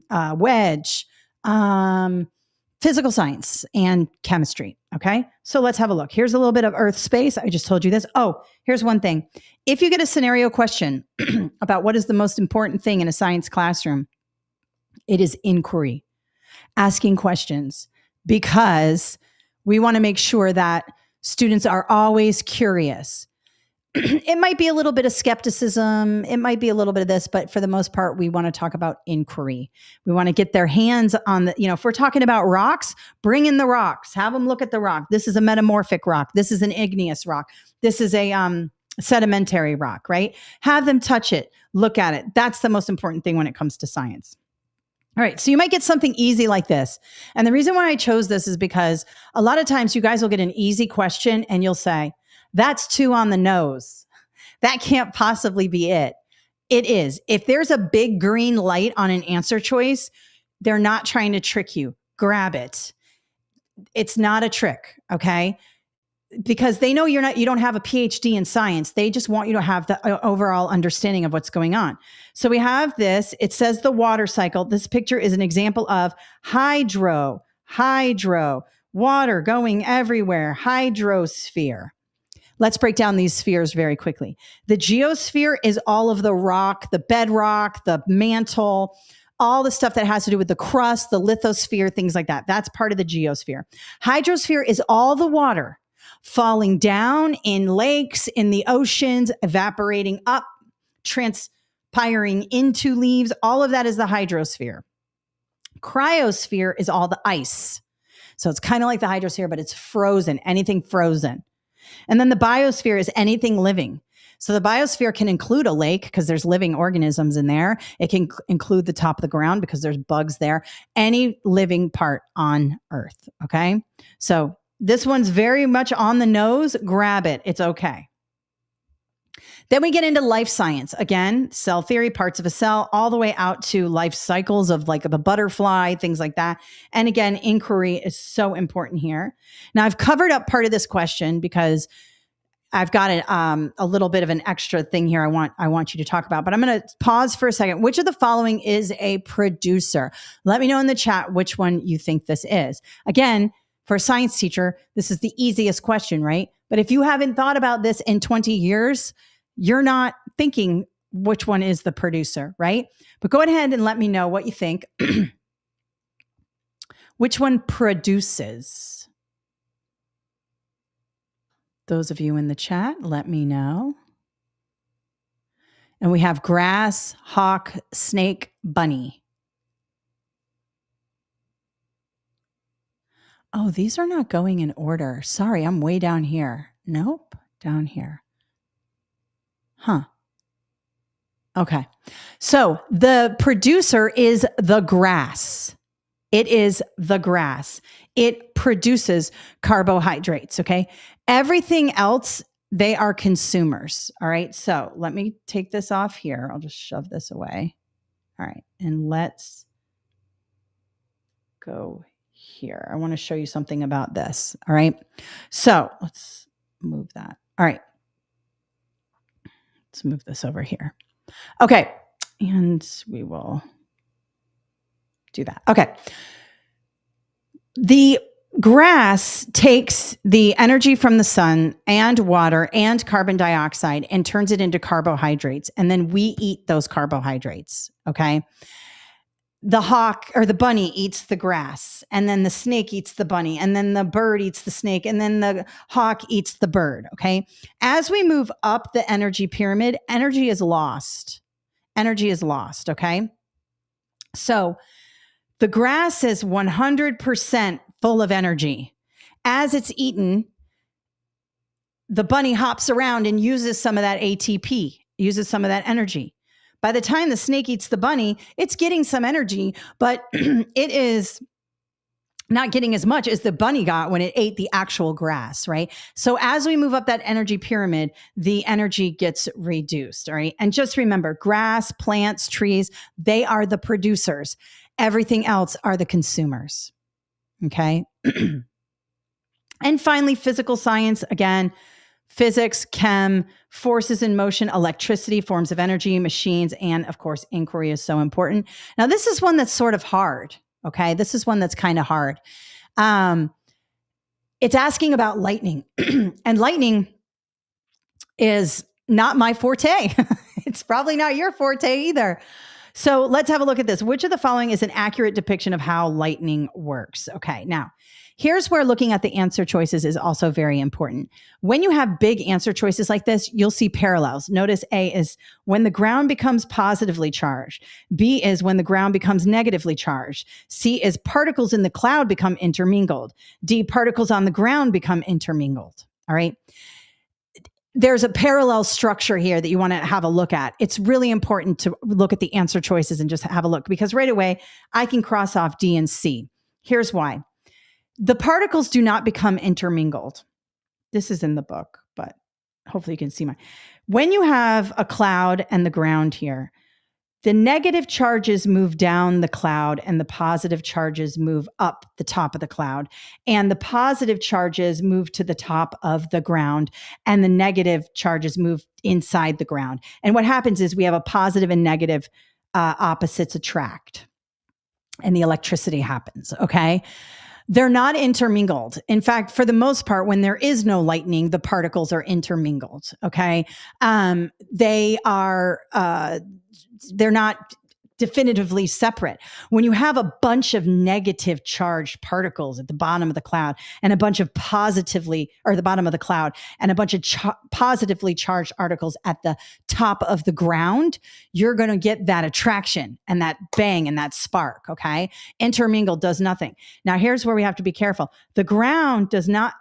S1: wedge, physical science and chemistry. Okay. So let's have a look. Here's a little bit of earth space. I just told you this. Oh, here's one thing. If you get a scenario question about what is the most important thing in a science classroom, it is inquiry, asking questions, because we want to make sure that students are always curious. It might be a little bit of skepticism. It might be a little bit of this, but for the most part, we want to talk about inquiry. We want to get their hands on the, if we're talking about rocks, bring in the rocks, have them look at the rock. This is a metamorphic rock. This is an igneous rock. This is a sedimentary rock, right? Have them touch it, look at it. That's the most important thing when it comes to science. All right, so you might get something easy like this. And the reason why I chose this is because a lot of times you guys will get an easy question and you'll say, that's too on the nose. That can't possibly be it. It is. If there's a big green light on an answer choice, they're not trying to trick you. Grab it. It's not a trick, okay? Because they know you don't have a PhD in science. They just want you to have the overall understanding of what's going on. So we have this, it says the water cycle. This picture is an example of hydro. water going everywhere, hydrosphere. Let's break down these spheres very quickly. The geosphere is all of the rock, the bedrock, the mantle, all the stuff that has to do with the crust, the lithosphere, things like that. That's part of the geosphere. Hydrosphere is all the water falling down in lakes, in the oceans, evaporating up, transpiring into leaves. All of that is the hydrosphere. Cryosphere is all the ice. So it's kind of like the hydrosphere, but it's frozen, anything frozen. And then the biosphere is anything living. So the biosphere can include a lake because there's living organisms in there. It can include the top of the ground because there's bugs there. Any living part on Earth. Okay. So this one's very much on the nose. Grab it. It's okay. Then we get into life science. Again, cell theory, parts of a cell, all the way out to life cycles of like the butterfly, things like that. And again, inquiry is so important here. Now, I've covered up part of this question because I've got a little bit of an extra thing here I want you to talk about, but I'm going to pause for a second. Which of the following is a producer? Let me know in the chat which one you think this is. Again, for a science teacher, this is the easiest question, right? But if you haven't thought about this in 20 years, you're not thinking which one is the producer, right? But go ahead and let me know what you think. Which one produces? Those of you in the chat, let me know. And we have grass, hawk, snake, bunny. Oh, these are not going in order. Sorry, I'm way down here. Nope, down here. Huh. Okay. So the producer is the grass. It is the grass. It produces carbohydrates. Okay. Everything else, they are consumers. All right. So let me take this off here. I'll just shove this away. All right. And let's go here. I want to show you something about this. All right. So let's move that. All right. Let's move this over here. Okay. And we will do that. Okay. The grass takes the energy from the sun and water and carbon dioxide and turns it into carbohydrates. And then we eat those carbohydrates. Okay. The hawk or the bunny eats the grass, and then the snake eats the bunny, and then the bird eats the snake, and then the hawk eats the bird. Okay. As we move up the energy pyramid, energy is lost. Energy is lost. Okay. So the grass is 100% full of energy. As it's eaten, the bunny hops around and uses some of that ATP, uses some of that energy. By the time the snake eats the bunny, it's getting some energy, but it is not getting as much as the bunny got when it ate the actual grass, right? So as we move up that energy pyramid, the energy gets reduced, all right? And just remember, grass, plants, trees, they are the producers. Everything else are the consumers, okay? And finally, physical science, again, physics, chem, forces in motion, electricity, forms of energy, machines, and of course, inquiry is so important. Now, this is one that's sort of hard, okay? This is one that's kind of hard. It's asking about lightning, and lightning is not my forte. It's probably not your forte either. So let's have a look at this. Which of the following is an accurate depiction of how lightning works? Okay, now here's where looking at the answer choices is also very important. When you have big answer choices like this, you'll see parallels. Notice A is when the ground becomes positively charged. B is when the ground becomes negatively charged. C is particles in the cloud become intermingled. D, particles on the ground become intermingled. All right. There's a parallel structure here that you want to have a look at. It's really important to look at the answer choices and just have a look, because right away I can cross off D and C. Here's why. The particles do not become intermingled. This is in the book, but hopefully you can see mine. When you have a cloud and the ground here, the negative charges move down the cloud and the positive charges move up the top of the cloud. And the positive charges move to the top of the ground and the negative charges move inside the ground. And what happens is we have a positive and negative opposites attract and the electricity happens, okay? They're not intermingled. In fact, for the most part, when there is no lightning, the particles are intermingled. Okay. They are, they're not definitively separate. When you have a bunch of negative charged particles at the bottom of the cloud and a bunch of positively, or the bottom of the cloud and a bunch of positively charged particles at the top of the ground, you're going to get that attraction and that bang and that spark. Okay. Intermingled does nothing. Now here's where we have to be careful. The ground does not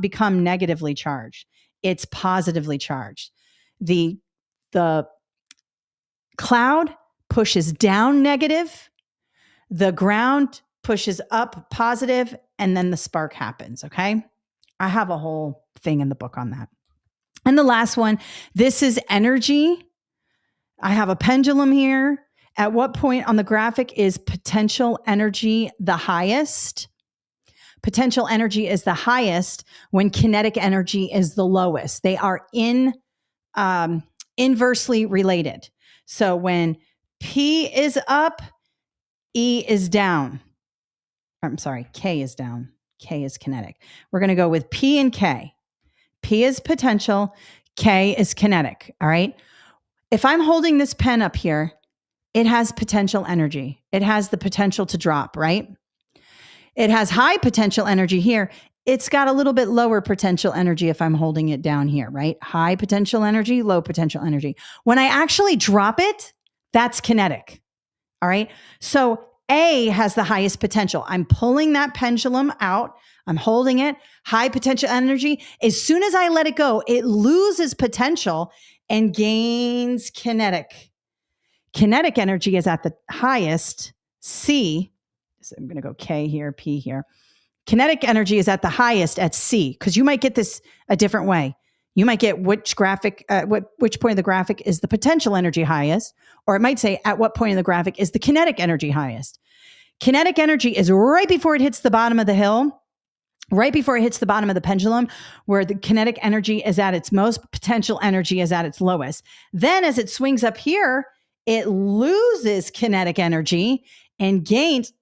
S1: become negatively charged. It's positively charged. The cloud pushes down negative, the ground pushes up positive, and then the spark happens. Okay. I have a whole thing in the book on that. And the last one, this is energy. I have a pendulum here. At what point on the graphic is potential energy the highest? Potential energy is the highest when kinetic energy is the lowest. They are inversely related. So when P is up, E is down. I'm sorry, K is down. K is kinetic. We're going to go with P and K. P is potential, K is kinetic. All right. If I'm holding this pen up here, it has potential energy. It has the potential to drop, right? It has high potential energy here. It's got a little bit lower potential energy if I'm holding it down here, right? High potential energy, low potential energy. When I actually drop it, that's kinetic. All right. So A has the highest potential. I'm pulling that pendulum out. I'm holding it. High potential energy. As soon as I let it go, it loses potential and gains kinetic. Kinetic energy is at the highest. C. So I'm going to go K here, P here. Kinetic energy is at the highest at C, because you might get this a different way. You might get which point of the graphic is the potential energy highest, or it might say at what point in the graphic is the kinetic energy highest. Kinetic energy is right before it hits the bottom of the hill, right before it hits the bottom of the pendulum, where the kinetic energy is at its most, potential energy is at its lowest. Then as it swings up here, it loses kinetic energy and gains,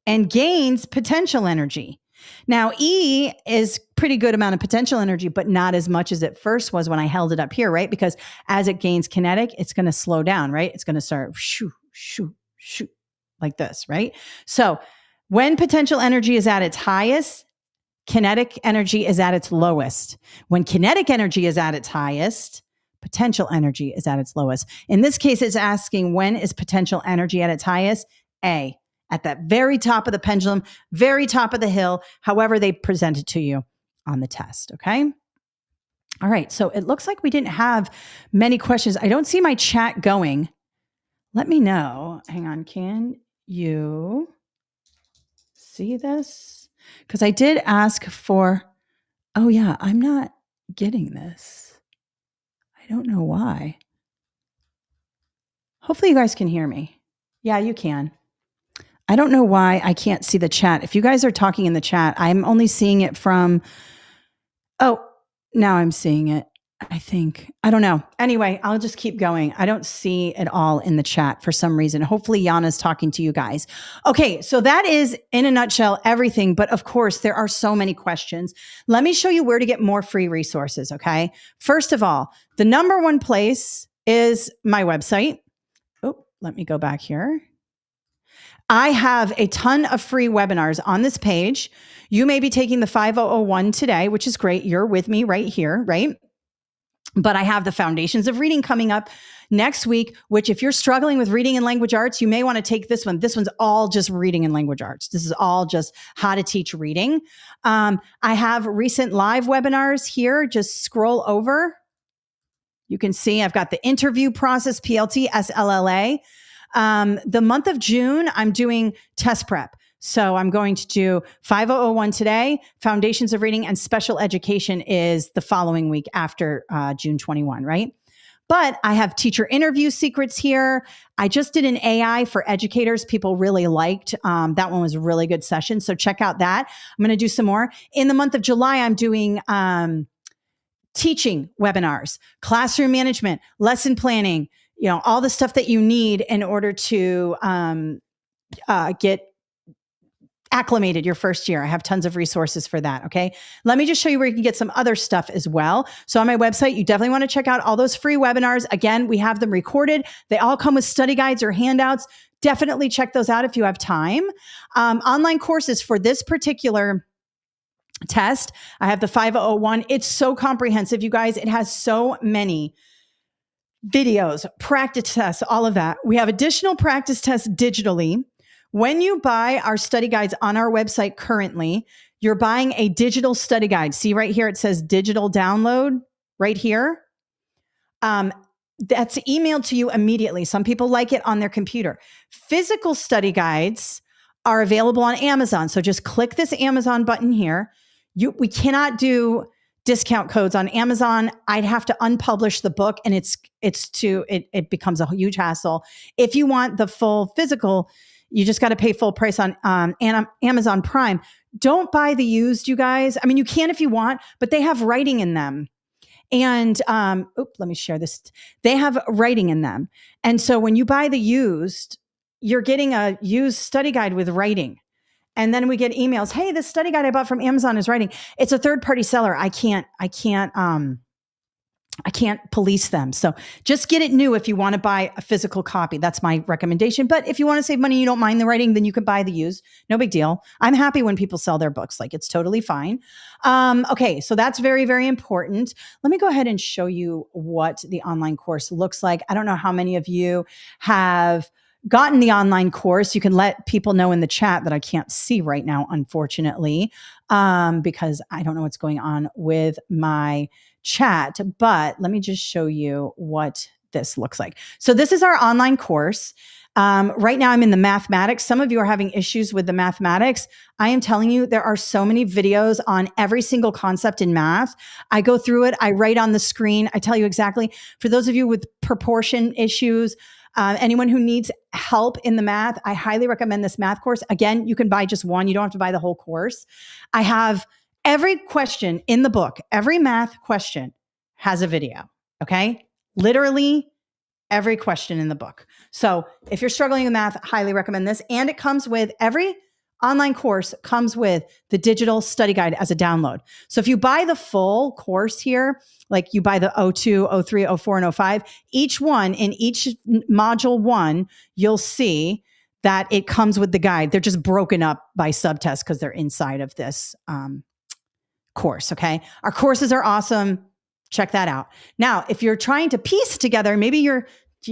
S1: and gains potential energy. Now, E is pretty good amount of potential energy, but not as much as it first was when I held it up here, right? Because as it gains kinetic, it's going to slow down, right? It's going to start shoo, shoo, shoo, like this, right? So when potential energy is at its highest, kinetic energy is at its lowest. When kinetic energy is at its highest, potential energy is at its lowest. In this case, it's asking when is potential energy at its highest? A. At that very top of the pendulum, very top of the hill, however they present it to you on the test. Okay. All right. So it looks like we didn't have many questions. I don't see my chat going. Let me know. Hang on. Can you see this? Because I did ask for, oh yeah, I'm not getting this. I don't know why. Hopefully you guys can hear me. Yeah, you can. I don't know why I can't see the chat. If you guys are talking in the chat, I'm only seeing it from, now I'm seeing it, I think. I don't know. Anyway, I'll just keep going. I don't see it all in the chat for some reason. Hopefully Yana's talking to you guys. Okay, so that is in a nutshell everything. But of course, there are so many questions. Let me show you where to get more free resources, okay? First of all, the number one place is my website. Oh, let me go back here. I have a ton of free webinars on this page. You may be taking the 5001 today, which is great. You're with me right here, right? But I have the Foundations of Reading coming up next week, which if you're struggling with reading and language arts, you may want to take this one. This one's all just reading and language arts. This is all just how to teach reading. I have recent live webinars here. Just scroll over. You can see I've got the interview process, PLT, SLLA. The month of June, I'm doing test prep. So I'm going to do 5001 today, Foundations of Reading, and Special Education is the following week after June 21, right? But I have teacher interview secrets here. I just did an AI for educators. People really liked. That one was a really good session. So check out that. I'm going to do some more. In the month of July, I'm doing teaching webinars, classroom management, lesson planning, all the stuff that you need in order to get acclimated your first year. I have tons of resources for that. Okay. Let me just show you where you can get some other stuff as well. So on my website, you definitely want to check out all those free webinars. Again, we have them recorded. They all come with study guides or handouts. Definitely check those out if you have time. Online courses for this particular test. I have the 5001. It's so comprehensive, you guys. It has so many videos, practice tests, all of that. We have additional practice tests digitally. When you buy our study guides on our website currently, you're buying a digital study guide. See right here, it says digital download right here. That's emailed to you immediately. Some people like it on their computer. Physical study guides are available on Amazon. So just click this Amazon button here. We cannot do discount codes on Amazon. I'd have to unpublish the book, and it becomes a huge hassle. If you want the full physical, you just got to pay full price on Amazon Prime. Don't buy the used, you guys. I mean, you can if you want, but they have writing in them. And let me share this. They have writing in them. And so when you buy the used, you're getting a used study guide with writing. And then we get emails. Hey, this study guide I bought from Amazon is writing. It's a third-party seller. I can't police them. So just get it new if you want to buy a physical copy. That's my recommendation. But if you want to save money, you don't mind the writing, then you can buy the used. No big deal. I'm happy when people sell their books. Like, it's totally fine. Okay, so that's very, very important. Let me go ahead and show you what the online course looks like. I don't know how many of you have gotten the online course. You can let people know in the chat that I can't see right now, unfortunately, because I don't know what's going on with my chat. But let me just show you what this looks like. So this is our online course. Right now I'm in the mathematics. Some of you are having issues with the mathematics. I am telling you, there are so many videos on every single concept in math. I go through it. I write on the screen. I tell you exactly. For those of you with proportion issues, anyone who needs help in the math, I highly recommend this math course. Again, you can buy just one. You don't have to buy the whole course. I have every question in the book. Every math question has a video. Okay. Literally every question in the book. So if you're struggling with math, I highly recommend this. And it comes with every online course comes with the digital study guide as a download. So if you buy the full course here, like you buy the 02, 03, 04, and 05, each one in each module one, you'll see that it comes with the guide. They're just broken up by subtests because they're inside of this course. Okay. Our courses are awesome. Check that out. Now, if you're trying to piece together, maybe you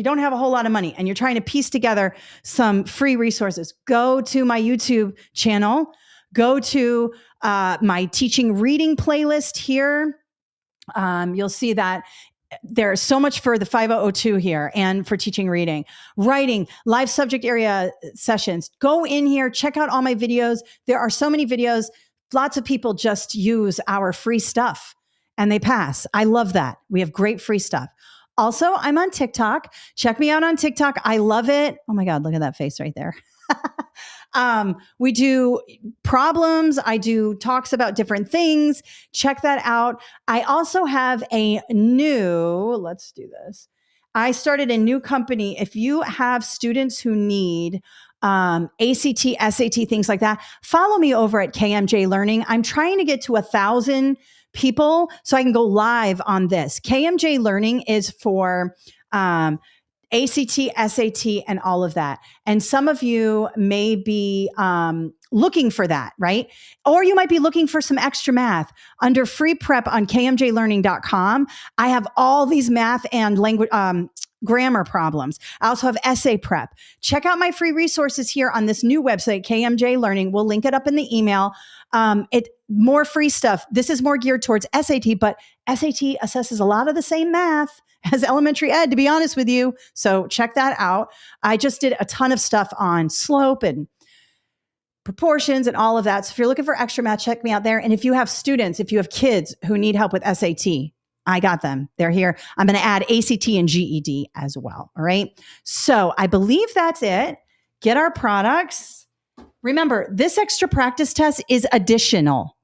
S1: don't have a whole lot of money and you're trying to piece together some free resources, go to my YouTube channel, go to my teaching reading playlist here. You'll see that there's so much for the 5002 here and for teaching reading, writing, live subject area sessions. Go in here, check out all my videos. There are so many videos. Lots of people just use our free stuff and they pass. I love that. We have great free stuff. Also, I'm on TikTok. Check me out on TikTok. I love it. Oh my God, look at that face right there. We do problems. I do talks about different things. Check that out. I also have let's do this. I started a new company. If you have students who need ACT, SAT, things like that, follow me over at KMJ Learning. I'm trying to get to 1,000 people so I can go live on this. KMJ Learning is for ACT, SAT, and all of that. And some of you may be looking for that, right? Or you might be looking for some extra math. Under free prep on kmjlearning.com, I have all these math and language grammar problems. I also have essay prep. Check out my free resources here on this new website, KMJ Learning. We'll link it up in the email. More free stuff. This is more geared towards SAT, but SAT assesses a lot of the same math as elementary ed, to be honest with you. So check that out. I just did a ton of stuff on slope and proportions and all of that. So if you're looking for extra math, check me out there. And if you have students, if you have kids who need help with SAT, I got them. They're here. I'm going to add ACT and GED as well. All right. So I believe that's it. Get our products. Remember, this extra practice test is additional.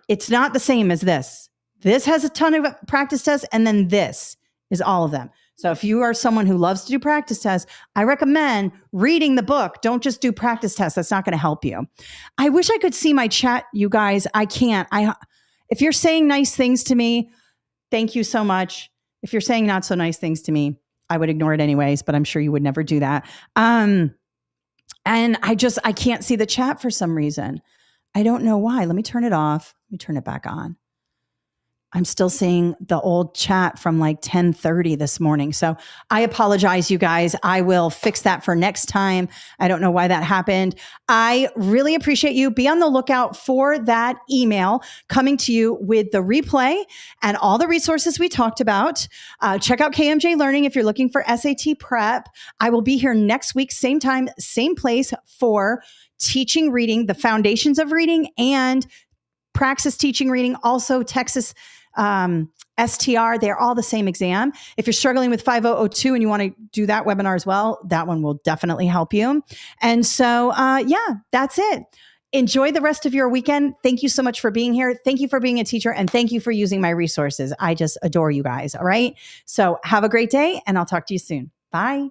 S1: It's not the same as this. This has a ton of practice tests, and then this is all of them. So if you are someone who loves to do practice tests, I recommend reading the book. Don't just do practice tests. That's not going to help you. I wish I could see my chat, you guys. I can't. If you're saying nice things to me, thank you so much. If you're saying not so nice things to me, I would ignore it anyways, but I'm sure you would never do that. And I can't see the chat for some reason. I don't know why. Let me turn it off. Let me turn it back on. I'm still seeing the old chat from like 10:30 this morning. So I apologize, you guys. I will fix that for next time. I don't know why that happened. I really appreciate you. Be on the lookout for that email coming to you with the replay and all the resources we talked about. Check out KMJ Learning if you're looking for SAT prep. I will be here next week, same time, same place for teaching reading, the foundations of reading, and Praxis teaching reading, also Texas STR. They're all the same exam. If you're struggling with 5002 and you want to do that webinar as well, that one will definitely help you. And so, that's it. Enjoy the rest of your weekend. Thank you so much for being here. Thank you for being a teacher, and thank you for using my resources. I just adore you guys. All right. So have a great day, and I'll talk to you soon. Bye.